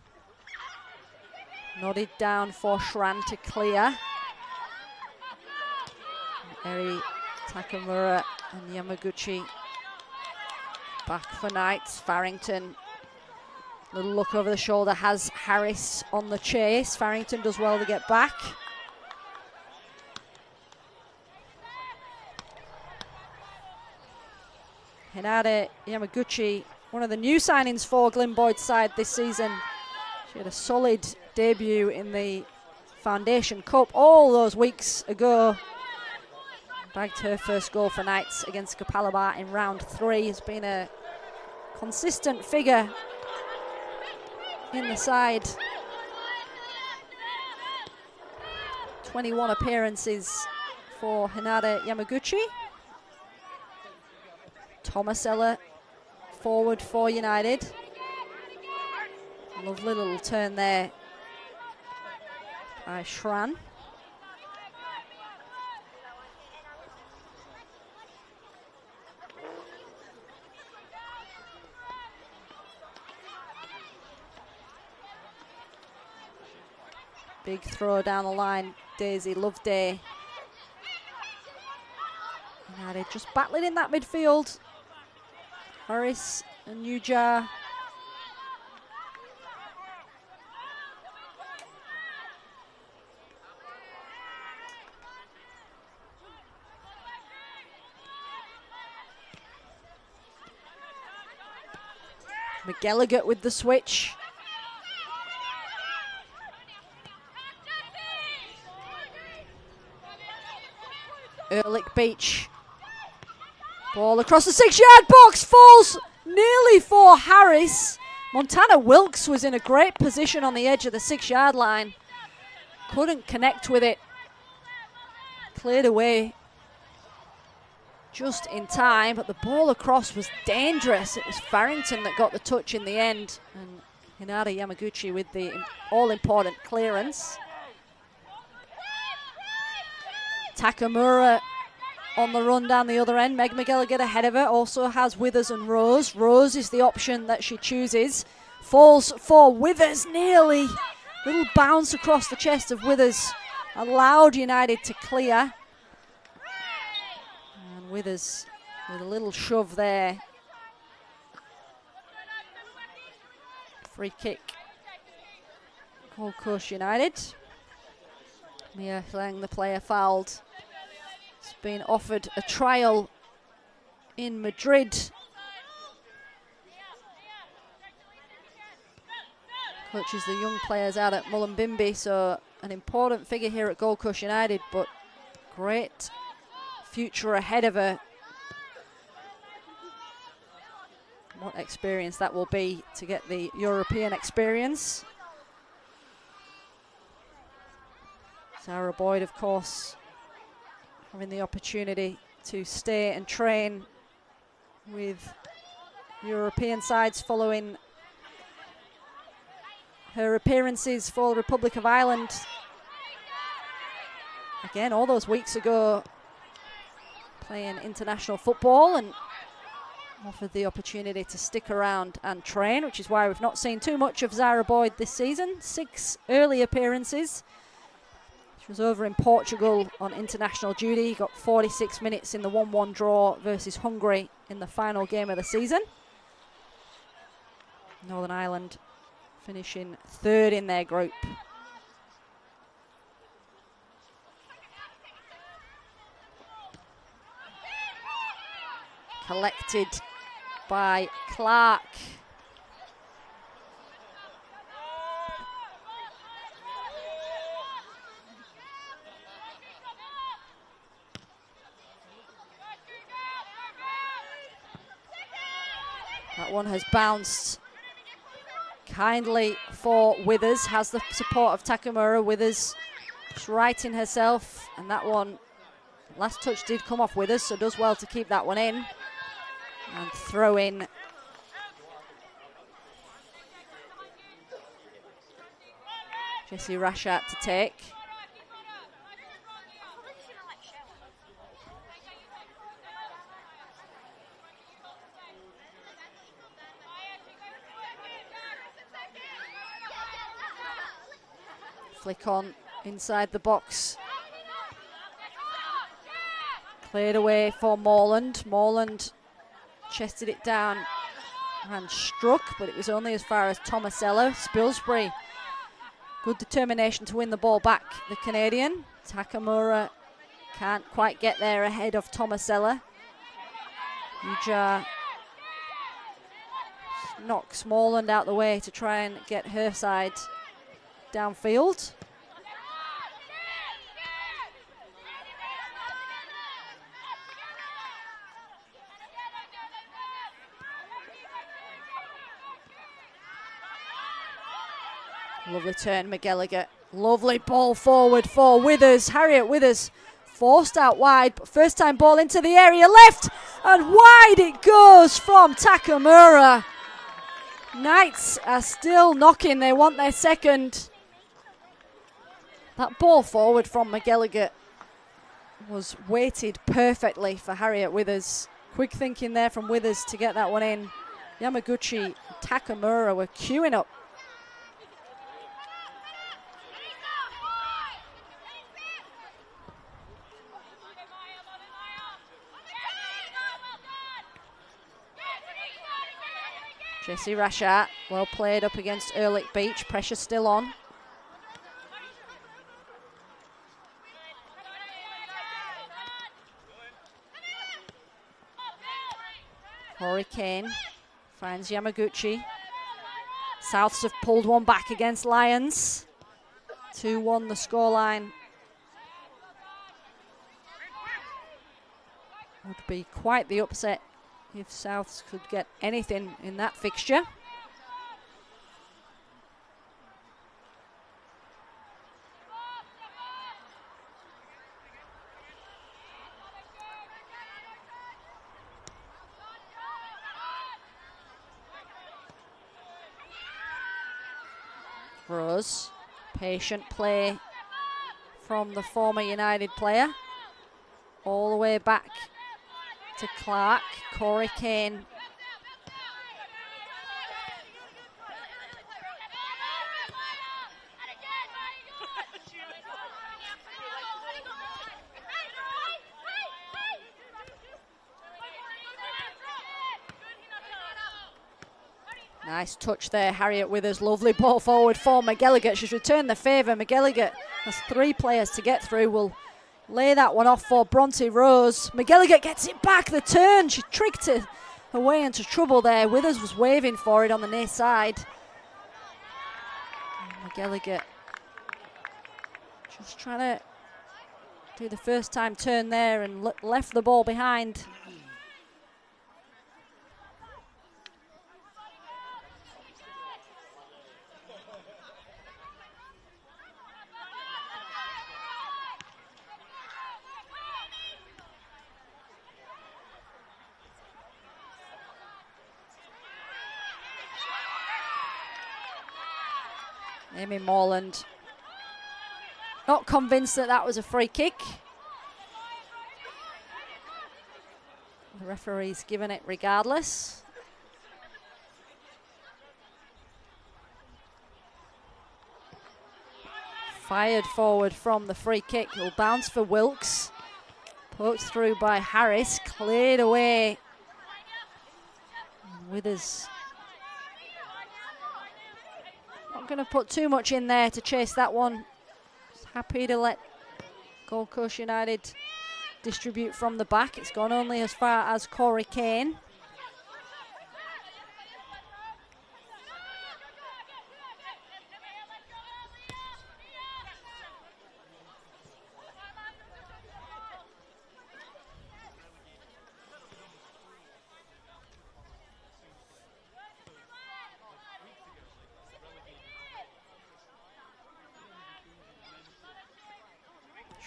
Nodded down for Shran to clear. Eri Takamura and Yamaguchi back for Knights. Farrington, little look over the shoulder, has Harris on the chase. Farrington does well to get back. Hinata Yamaguchi, one of the new signings for Glyn Boyd's side this season. She had a solid debut in the Foundation Cup all those weeks ago. Bagged her first goal for Knights against Kapalaba in round 3. Has been a consistent figure in the side. 21 appearances for Hinata Yamaguchi. Tomasella forward for United. Lovely little turn there by Shran. Big throw down the line, Daisy Loveday. United just battling in that midfield. Harris and Nujar. McGilligan with the switch. Ehrlich Beach. Ball across the 6-yard box, falls nearly for Harris. Montana Wilkes was in a great position on the edge of the 6-yard line. Couldn't connect with it. Cleared away just in time, but the ball across was dangerous. It was Farrington that got the touch in the end, and Hinata Yamaguchi with the all-important clearance. Takamura on the run down the other end. Meg McGilligan ahead of her, also has Withers and Rose. Rose is the option that she chooses. Falls for Withers nearly. Little bounce across the chest of Withers allowed United to clear. And Withers with a little shove there. Free kick. Gold Coast United. Mia Lang, the player, fouled. Has been offered a trial in Madrid. Coaches the young players out at Mullumbimby, so an important figure here at Gold Coast United, but great future ahead of her. What experience that will be to get the European experience. Sarah Boyd, of course, having the opportunity to stay and train with European sides following her appearances for the Republic of Ireland. Again, all those weeks ago playing international football and offered the opportunity to stick around and train, which is why we've not seen too much of Zara Boyd this season. 6 early appearances. She was over in Portugal on international duty, got 46 minutes in the 1-1 draw versus Hungary in the final game of the season. Northern Ireland finishing 3rd in their group. Collected by Clark. That one has bounced kindly for Withers, has the support of Takamura. Withers just righting herself, and that one, last touch did come off Withers, so does well to keep that one in. And throw in. Jessie Rashat to take. Flick on inside the box. Cleared away for Morland. Morland chested it down and struck, but it was only as far as Tomasella. Spilsbury, good determination to win the ball back, the Canadian. Takamura can't quite get there ahead of Tomasella. Uja knocks Morland out the way to try and get her side downfield. Lovely turn, McGilligan. Lovely ball forward for Withers. Harriet Withers forced out wide, but first time ball into the area, left and wide it goes from Takamura. Knights are still knocking, they want their second. That ball forward from McGilligan was weighted perfectly for Harriet Withers. Quick thinking there from Withers to get that one in. Yamaguchi, Takamura were queuing up. Jessie Rashat, well played up against Ehrlich Beach. Pressure still on. Corey Kane finds Yamaguchi. Souths have pulled one back against Lions. 2-1 the scoreline. Would be quite the upset if Souths could get anything in that fixture. Rose, patient play from the former United player. All the way back to Clark. Corey Kane. Nice touch there, Harriet Withers. Lovely ball forward for McGilligan. She's returned the favour. McGilligan has 3 players to get through. Will lay that one off for Bronte Rose. McGilligan gets it back. The turn. She tricked it her way into trouble there. Withers was waving for it on the near side. McGilligan just trying to do the first time turn there and left the ball behind. Amy Morland not convinced that that was a free kick. The referee's given it regardless. Fired forward from the free kick. Will bounce for Wilkes. Poked through by Harris. Cleared away. Withers. Not going to put too much in there to chase that one. Just happy to let Gold Coast United distribute from the back. It's gone only as far as Corey Kane.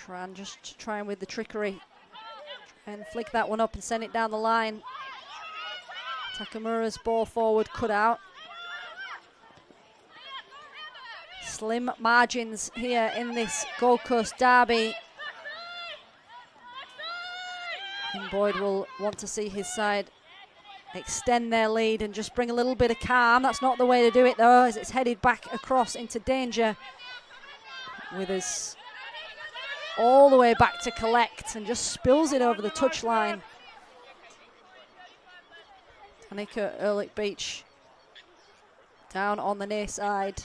Tran just trying with the trickery and flick that one up and send it down the line. Takamura's ball forward cut out. Slim margins here in this Gold Coast derby. And Boyd will want to see his side extend their lead and just bring a little bit of calm. That's not the way to do it though, as it's headed back across into danger. Withers all the way back to collect and just spills it over the touchline. Tanika Ehrlich Beach down on the near side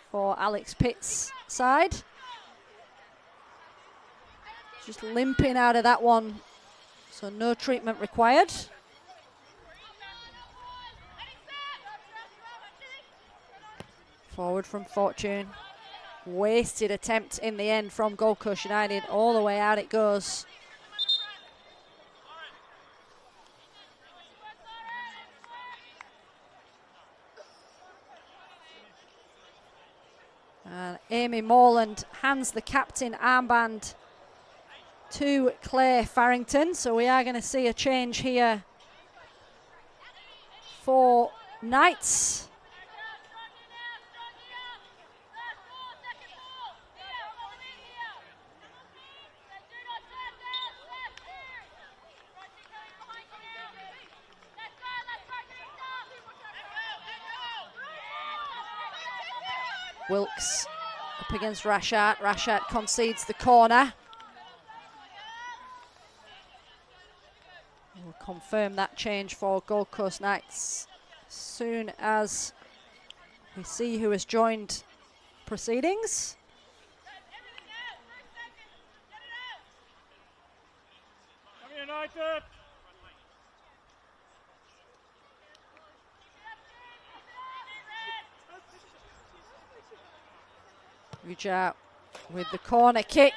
for Alex Pitt's side. Just limping out of that one, so no treatment required. Forward from Fortune. Wasted attempt in the end from Gold Coast United. All the way out it goes. And Amy Morland hands the captain armband to Claire Farrington. So we are going to see a change here for Knights. Wilkes up against Rashat. Rashat concedes the corner. We'll confirm that change for Gold Coast Knights as soon as we see who has joined proceedings. United. Reach out with the corner kick.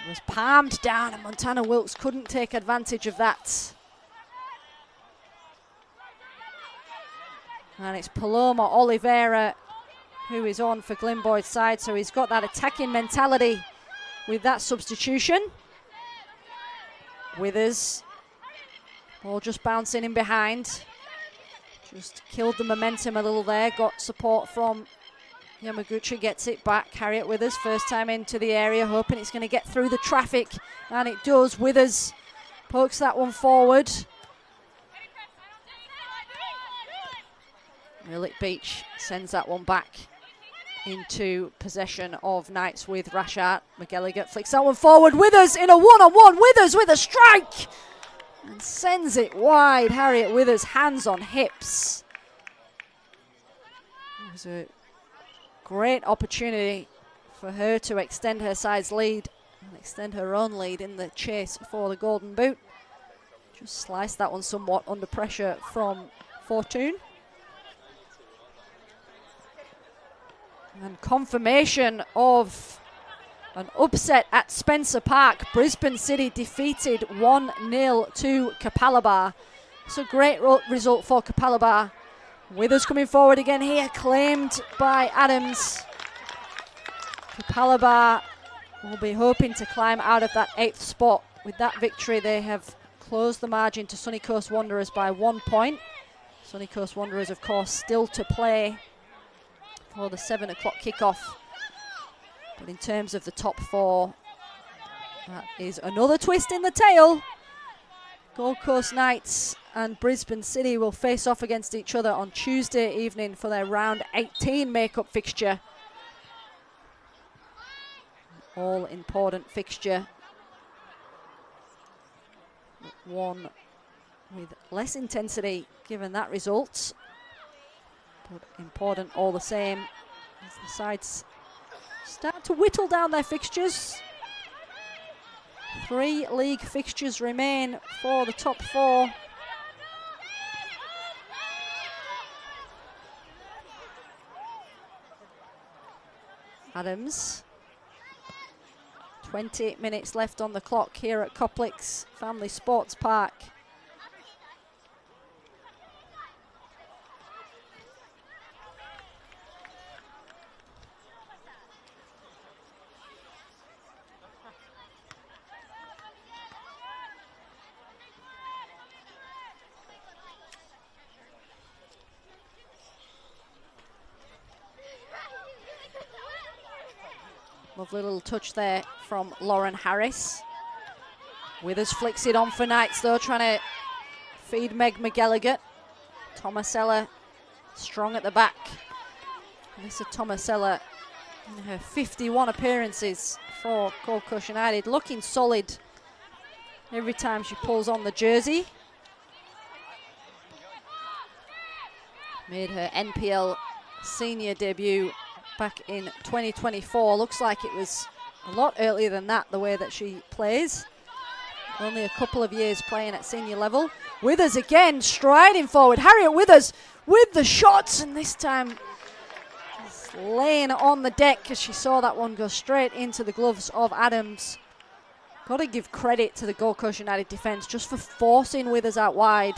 It was palmed down and Montana Wilkes couldn't take advantage of that. And it's Paloma Oliveira who is on for Glyn Boyd's side, so he's got that attacking mentality with that substitution. Withers, ball just bouncing in behind. Just killed the momentum a little there, got support from Yamaguchi, gets it back. Harriet Withers, first time into the area, hoping it's going to get through the traffic, and it does. Withers pokes that one forward. Ehrlich Beach sends that one back into possession of Knights with Rashat. McGilligan flicks that one forward. Withers in a one-on-one. Withers with a strike and sends it wide. Harriet Withers, hands on hips. It was a great opportunity for her to extend her side's lead and extend her own lead in the chase for the Golden Boot. Just sliced that one somewhat under pressure from Fortune. And confirmation of an upset at Spencer Park. Brisbane City defeated 1-0 to Kapalaba. It's a great result for Kapalaba. Withers coming forward again here, claimed by Adams. Kapalaba will be hoping to climb out of that 8th spot. With that victory, they have closed the margin to Sunny Coast Wanderers by 1 point. Sunny Coast Wanderers, of course, still to play for the 7 o'clock kickoff. But in terms of the top 4, that is another twist in the tail Gold Coast Knights and Brisbane City will face off against each other on Tuesday evening for their round 18 makeup fixture. All important fixture. One with less intensity given that result, but important all the same as the sides start to whittle down their fixtures. 3 league fixtures remain for the top 4. Adams. 20 minutes left on the clock here at Coplix Family Sports Park. Lovely little touch there from Lauren Harris. Withers flicks it on for Knights though, trying to feed Meg McGilligan. Tomasella strong at the back. Alyssa Tomasella in her 51 appearances for Gold Coast United, looking solid every time she pulls on the jersey. Made her NPL senior debut back in 2024. Looks like it was a lot earlier than that, the way that she plays. Only a couple of years playing at senior level. Withers again striding forward. Harriet Withers with the shots, and this time laying it on the deck as she saw that one go straight into the gloves of Adams. Got to give credit to the Gold Coast United defence just for forcing Withers out wide.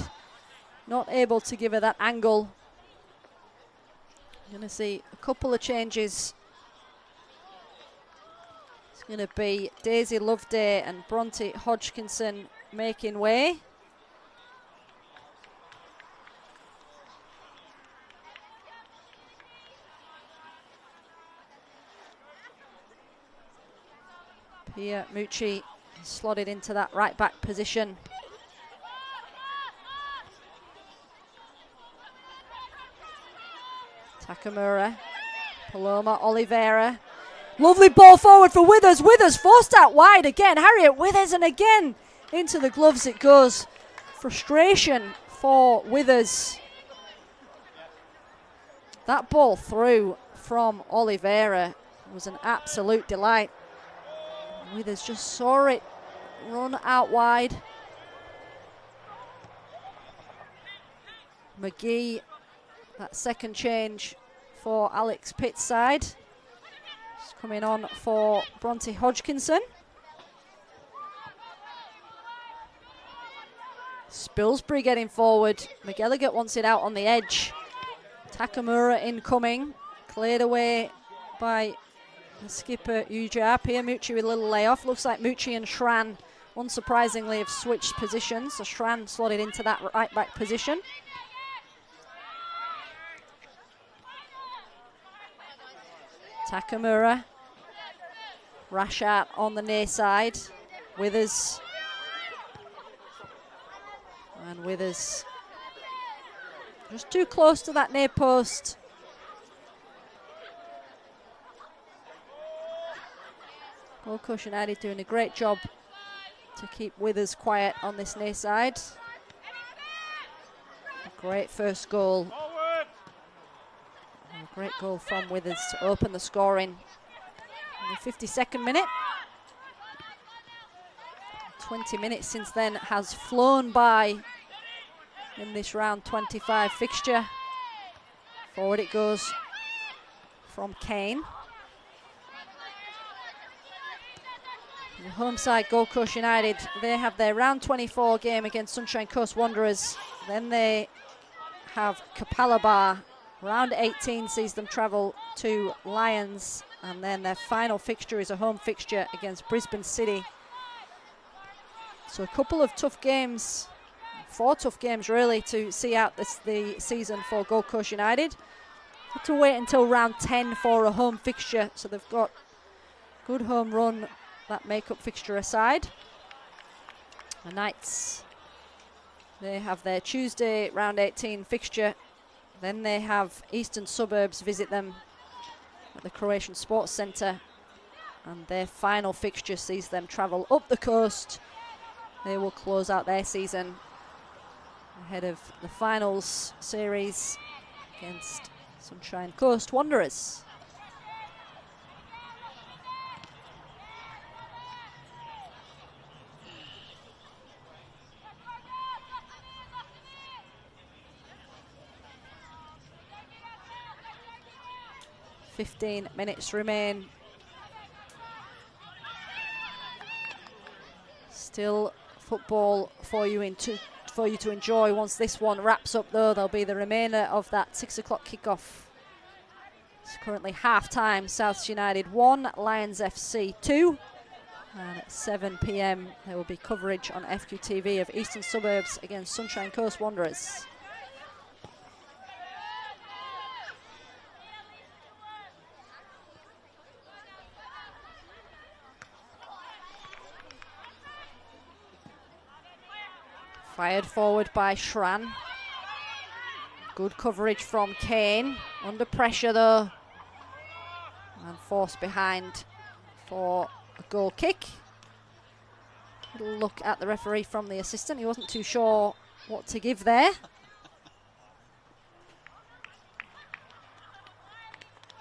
Not able to give her that angle. Going to see a couple of changes. It's going to be Daisy Loveday and Bronte Hodgkinson making way. Pia Mucci slotted into that right back position. Takamura, Paloma Oliveira. Lovely ball forward for Withers. Withers forced out wide again. Harriet Withers, and again into the gloves it goes. Frustration for Withers. That ball through from Oliveira was an absolute delight. Withers just saw it run out wide. McGee, that second change for Alex Pitt's side. She's coming on for Bronte Hodgkinson. Spilsbury getting forward. McGilligan wants it out on the edge. Takamura incoming. Cleared away by the skipper Uja. Pia Mucci with a little layoff. Looks like Mucci and Schran, unsurprisingly, have switched positions. So Schran slotted into that right back position. Takamura. Rashat on the near side. Withers. And Withers just too close to that near post. Gold Coast United doing a great job to keep Withers quiet on this near side. A great first goal. A great goal from Withers to open the scoring in the 52nd minute. 20 minutes since then has flown by in this round 25 fixture. Forward it goes from Kane. The home side, Gold Coast United, they have their round 24 game against Sunshine Coast Wanderers. Then they have Kapalaba. Round 18 sees them travel to Lions, and then their final fixture is a home fixture against Brisbane City. So a couple of tough games, 4 tough games really, to see out the season for Gold Coast United. Have to wait until round 10 for a home fixture, so they've got good home run, that makeup fixture aside. The Knights They have their Tuesday round 18 fixture. Then they have Eastern Suburbs visit them at the Croatian Sports Centre. And their final fixture sees them travel up the coast. They will close out their season ahead of the finals series against Sunshine Coast Wanderers. "15 minutes remain. Still football for you to enjoy. Once this one wraps up, though, there'll be the remainder of that 6 o'clock kickoff. It's currently half-time. Souths United 1, Lions FC 2. And at 7 p.m. there will be coverage on FQTV of Eastern Suburbs against Sunshine Coast Wanderers. Fired forward by Schran. Good coverage from Kane. Under pressure though. And forced behind for a goal kick. Little look at the referee from the assistant. He wasn't too sure what to give there.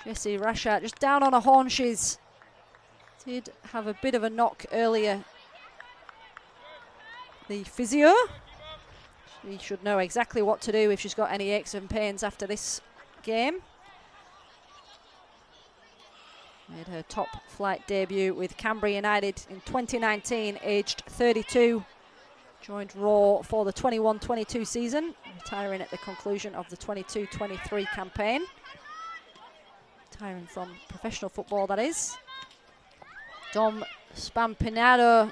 Jesse Rashat just down on her haunches. Did have a bit of a knock earlier. The physio. She should know exactly what to do if she's got any aches and pains after this game. Made her top flight debut with Canberra United in 2019, aged 32. Joined Raw for the 21-22 season, retiring at the conclusion of the 22-23 campaign. Retiring from professional football, that is. Dom Spampinado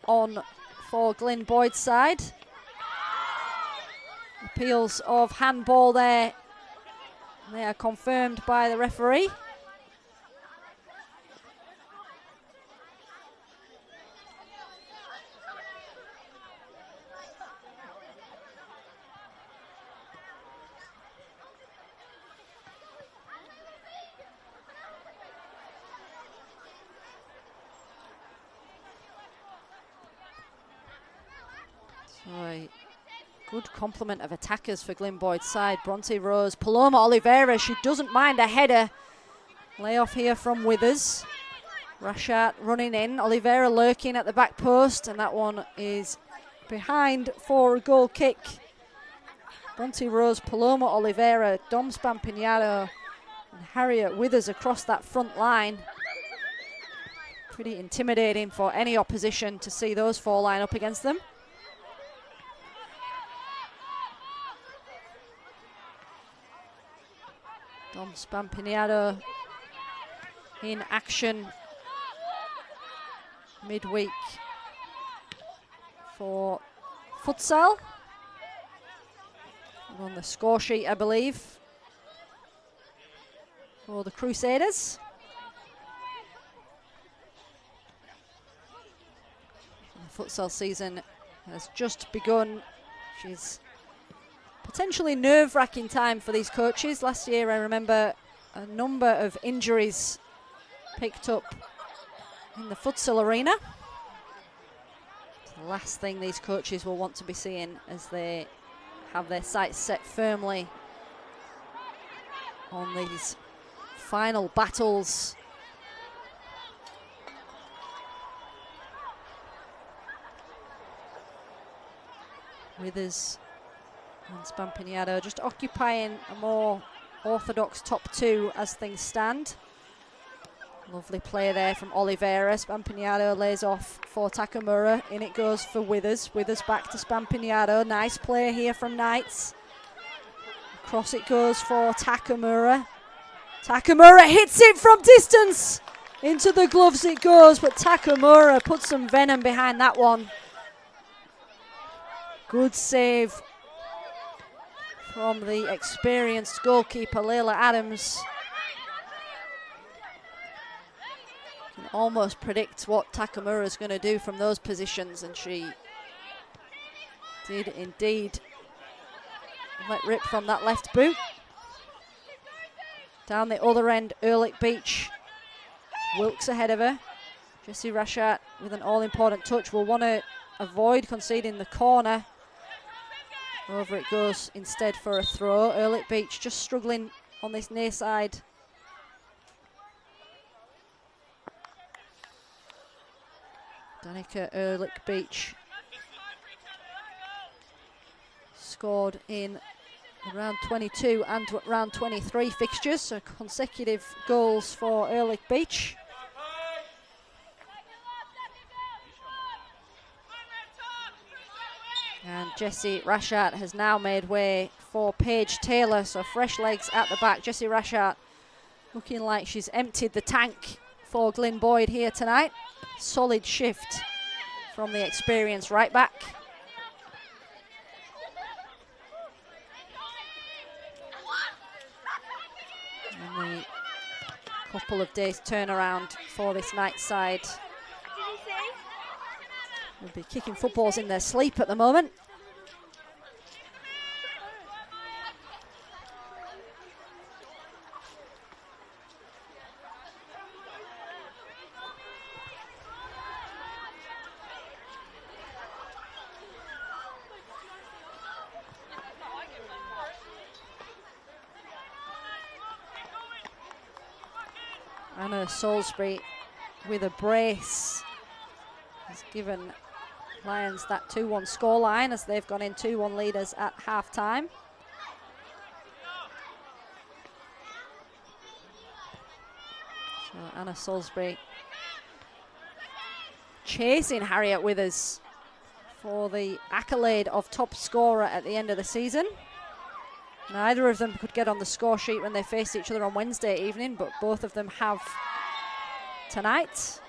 on for Glyn Boyd's side. Appeals of handball there. They are confirmed by the referee. So, good complement of attackers for Glyn Boyd's side. Bronte Rose, Paloma Oliveira, she doesn't mind a header. Layoff here from Withers. Rashat running in, Oliveira lurking at the back post, and that one is behind for a goal kick. Bronte Rose, Paloma Oliveira, Dom Spampinado, and Harriet Withers across that front line. Pretty intimidating for any opposition to see those four line up against them. Dom Spampinado in action midweek for futsal. On the score sheet, I believe, for the Crusaders. The futsal season has just begun. She's potentially nerve-wracking time for these coaches. Last year, I remember a number of injuries picked up in the futsal arena. It's the last thing these coaches will want to be seeing as they have their sights set firmly on these final battles. Withers and Spampinado just occupying a more orthodox top two as things stand. Lovely play there from Oliveira. Spampinado lays off for Takamura. In it goes for Withers. Withers back to Spampinado. Nice play here from Knights. Across it goes for Takamura. Takamura hits it from distance. Into the gloves it goes, but Takamura puts some venom behind that one. Good save from the experienced goalkeeper, Layla Adams. Can almost predict what Takamura is going to do from those positions, and she Did indeed let rip from that left boot. Down the other end, Ehrlich Beach. Wilkes ahead of her. Jessie Rashart with an all-important touch will want to avoid conceding the corner. Over it goes instead for a throw. Ehrlich Beach just struggling on this near side. Danica Ehrlich Beach scored in round 22 and round 23 fixtures, so consecutive goals for Ehrlich Beach. And Jessie Rashart has now made way for Paige Taylor, so fresh legs at the back. Jessie Rashart looking like she's emptied the tank for Glyn Boyd here tonight. Solid shift from the experienced right back. And the couple of days turnaround for this night side. Will be kicking footballs in their sleep at the moment. Anna Salisbury with a brace has given Lions that 2-1 scoreline as they've gone in 2-1 leaders at half-time. So Anna Salisbury chasing Harriet Withers for the accolade of top scorer at the end of the season. Neither of them could get on the score sheet when they faced each other on Wednesday evening, but both of them have tonight.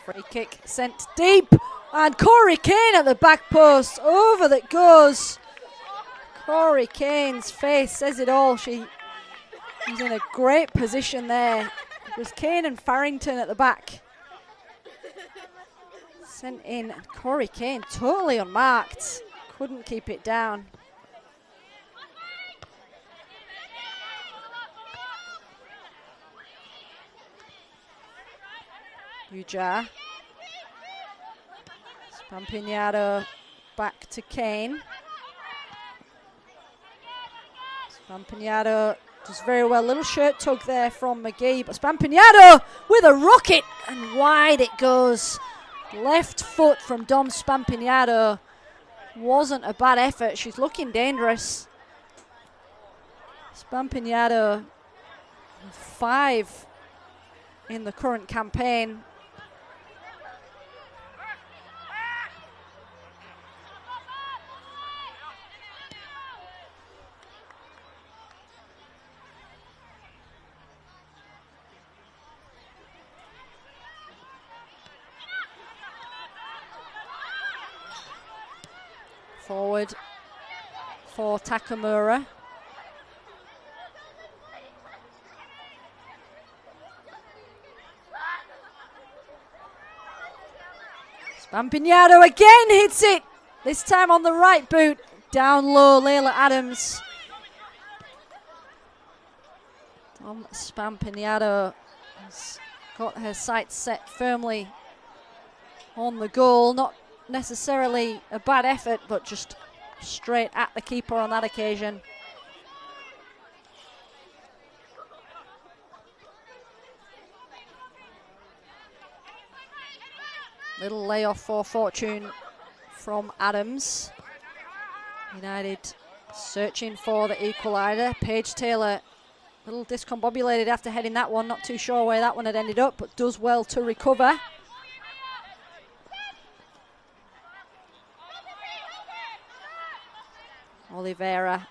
Free kick sent deep, and Corey Kane at the back post. Over that goes. Corey Kane's face says it all. She was in a great position there. It was Kane and Farrington at the back. Sent in. Corey Kane totally unmarked. Couldn't keep it down. Ujar. Spampignato back to Kane. Spampignato does very well. Little shirt tug there from McGee, but Spampignato with a rocket, and wide it goes. Left foot from Dom Spampignato. Wasn't a bad effort. She's looking dangerous. Spampignato 5 in the current campaign. Forward for Takamura. Spampignato again hits it, this time on the right boot. Down low, Layla Adams. Dom Spampignato has got her sights set firmly on the goal. Not necessarily a bad effort, but just straight at the keeper on that occasion. Little layoff for Fortune from Adams. United searching for the equaliser. Paige Taylor a little discombobulated after heading that one. Not too sure where that one had ended up, but does well to recover. Oliveira.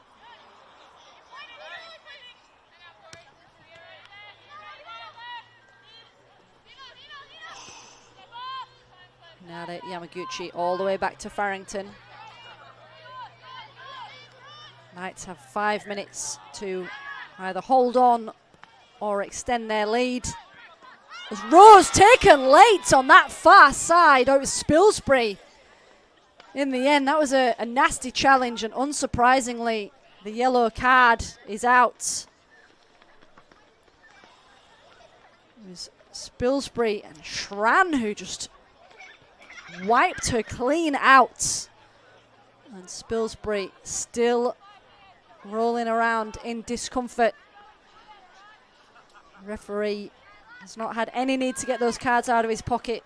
Had it Yamaguchi all the way back to Farrington. Knights have 5 minutes to either hold on or extend their lead. As Rose taken late on that far side. Oh, it was Spilsbury. In the end, that was a nasty challenge, and unsurprisingly, the yellow card is out. It was Spilsbury and Schran who just wiped her clean out. And Spilsbury still rolling around in discomfort. The referee has not had any need to get those cards out of his pocket.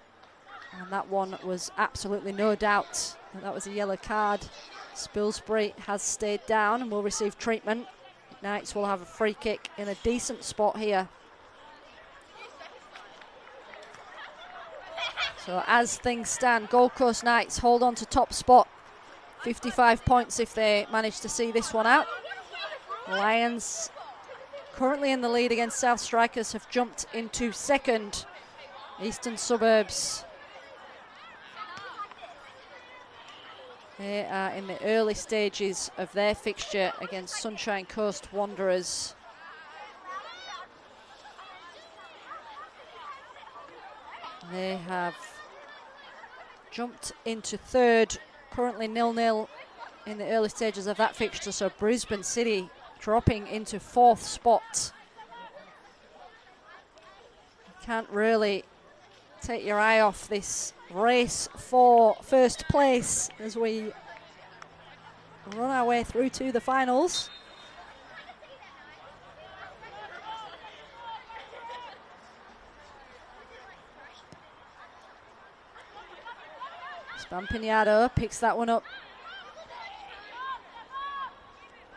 And that one was absolutely no doubt that was a yellow card. Spilsbury has stayed down and will receive treatment. Knights will have a free kick in a decent spot here. So as things stand, Gold Coast Knights hold on to top spot. 55 points if they manage to see this one out. Lions currently in the lead against South Strikers have jumped into second. Eastern Suburbs, they are in the early stages of their fixture against Sunshine Coast Wanderers. They have jumped into third, currently 0-0 in the early stages of that fixture, so Brisbane City dropping into fourth spot. You can't really take your eye off this race for first place as we run our way through to the finals. Spampiniado picks that one up.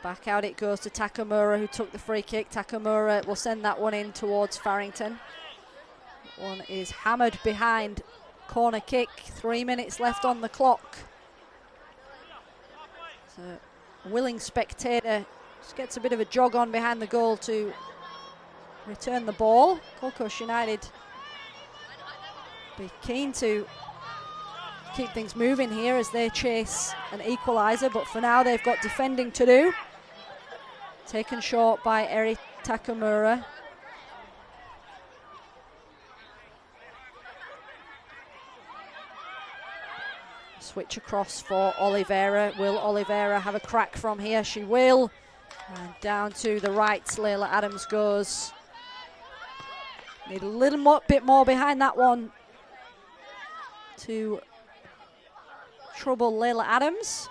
Back out it goes to Takamura, who took the free kick. Takamura will send that one in towards Farrington. That one is hammered behind. Corner kick, 3 minutes left on the clock. So a willing spectator just gets a bit of a jog on behind the goal to return the ball. Gold Coast United be keen to keep things moving here as they chase an equaliser, but for now they've got defending to do. Taken short by Eri Takamura. Switch across for Oliveira. Will Oliveira have a crack from here? She will. And down to the right, Layla Adams goes. Need a little bit more behind that one to trouble Layla Adams.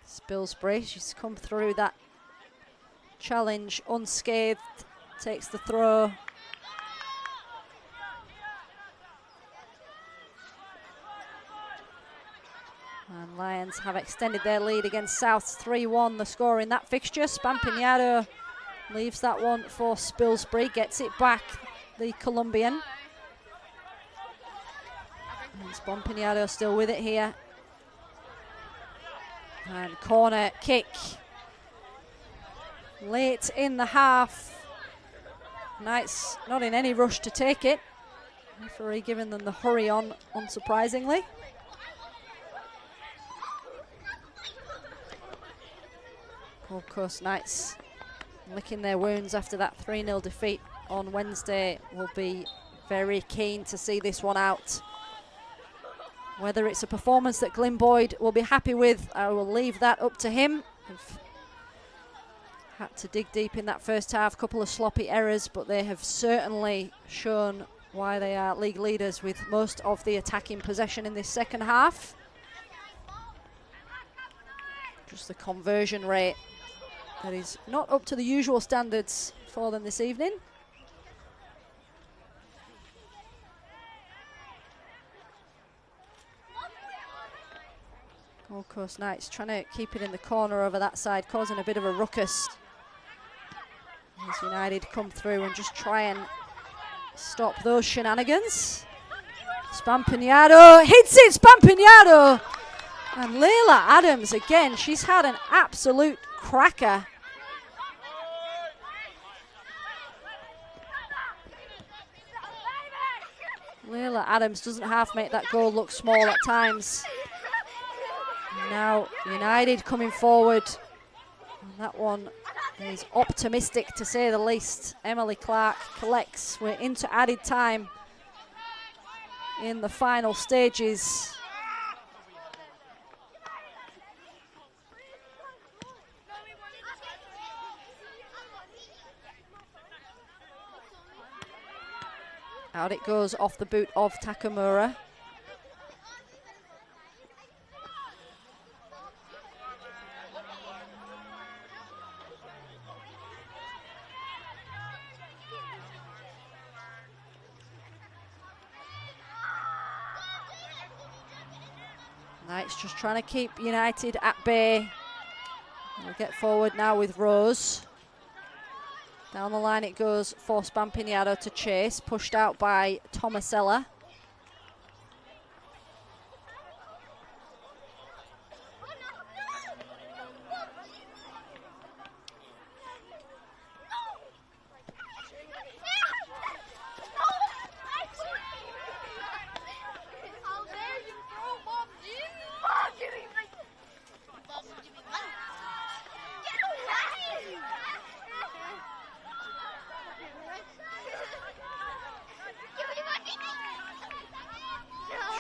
Spilsbury, she's come through that challenge unscathed, takes the throw. And Lions have extended their lead against South 3-1, the score in that fixture. Spampiniado leaves that one for Spilsbury, gets it back, the Colombian. And Spampiniado still with it here. And corner kick. Late in the half. Knights not in any rush to take it. Referee giving them the hurry on, unsurprisingly. Gold Coast Knights licking their wounds after that 3-0 defeat on Wednesday. Will be very keen to see this one out. Whether it's a performance that Glyn Boyd will be happy with, I will leave that up to him. They've had to dig deep in that first half, couple of sloppy errors, but they have certainly shown why they are league leaders with most of the attacking possession in this second half. Just the conversion rate that is not up to the usual standards for them this evening. Gold Coast Knights trying to keep it in the corner over that side, causing a bit of a ruckus. As United come through and just try and stop those shenanigans. Spampiniado hits it, Spampiniado! And Layla Adams again, she's had an absolute cracker. Layla Adams doesn't half make that goal look small at times. Now United coming forward. And that one is optimistic to say the least. Emily Clark collects. We're into added time in the final stages. Out it goes off the boot of Takamura. Knight's just trying to keep United at bay. We'll get forward now with Rose. Down the line it goes for Spampiniado to chase, pushed out by Tomasella.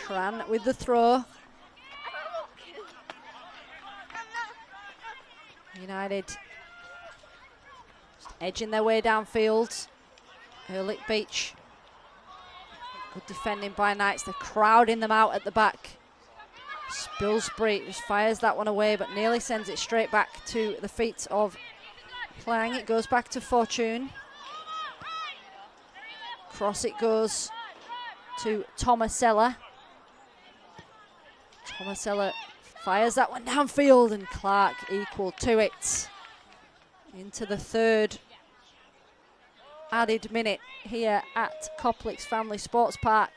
Tran with the throw. United just edging their way downfield. Hurlick Beach. Good defending by Knights. They're crowding them out at the back. Spilsbury just fires that one away, but nearly sends it straight back to the feet of Klang. It goes back to Fortune. Cross it goes to Tomasella. Tomasella fires that one downfield, and Clark equal to it. Into the third added minute here at Coplix Family Sports Park.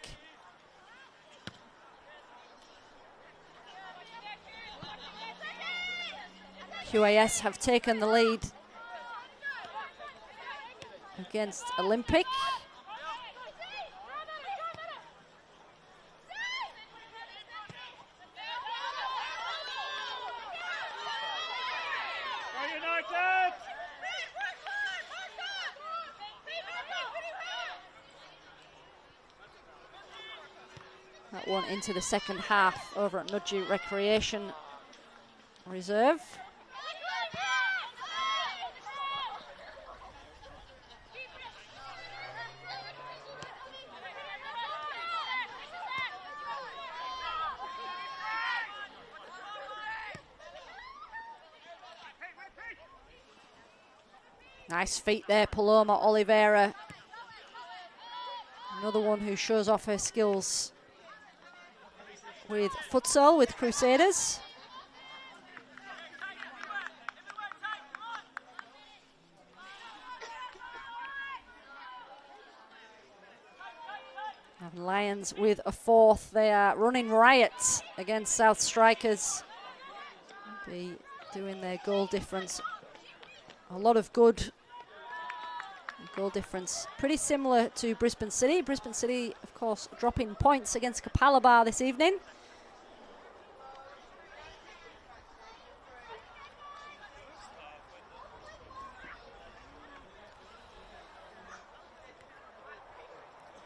QAS have taken the lead against Olympic. That one into the second half over at Nudgee Recreation Reserve. Nice feet there, Paloma Oliveira. Another one who shows off her skills with futsal with Crusaders. And Lions with a fourth. They are running riots against South Strikers. Be doing their goal difference. A lot of good goal difference. Pretty similar to Brisbane City. Brisbane City, of course, dropping points against Kapalaba this evening.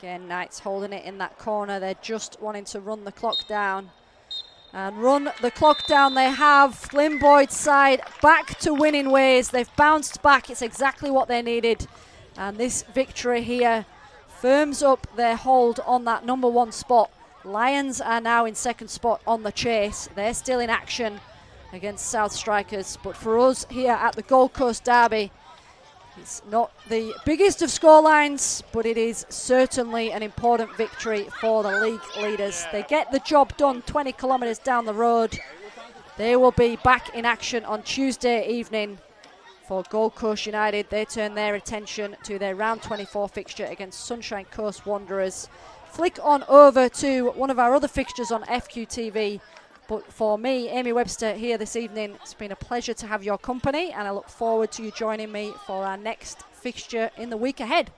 Again, Knights holding it in that corner. They're just wanting to run the clock down. And run the clock down they have. Lynn Boyd's side back to winning ways. They've bounced back. It's exactly what they needed. And this victory here firms up their hold on that number one spot. Lions are now in second spot on the chase. They're still in action against South Strikers. But for us here at the Gold Coast Derby, it's not the biggest of scorelines, but it is certainly an important victory for the league leaders. They get the job done 20 kilometres down the road. They will be back in action on Tuesday evening for Gold Coast United. They turn their attention to their round 24 fixture against Sunshine Coast Wanderers. Flick on over to one of our other fixtures on FQTV. But for me, Amy Webster here this evening, it's been a pleasure to have your company, and I look forward to you joining me for our next fixture in the week ahead.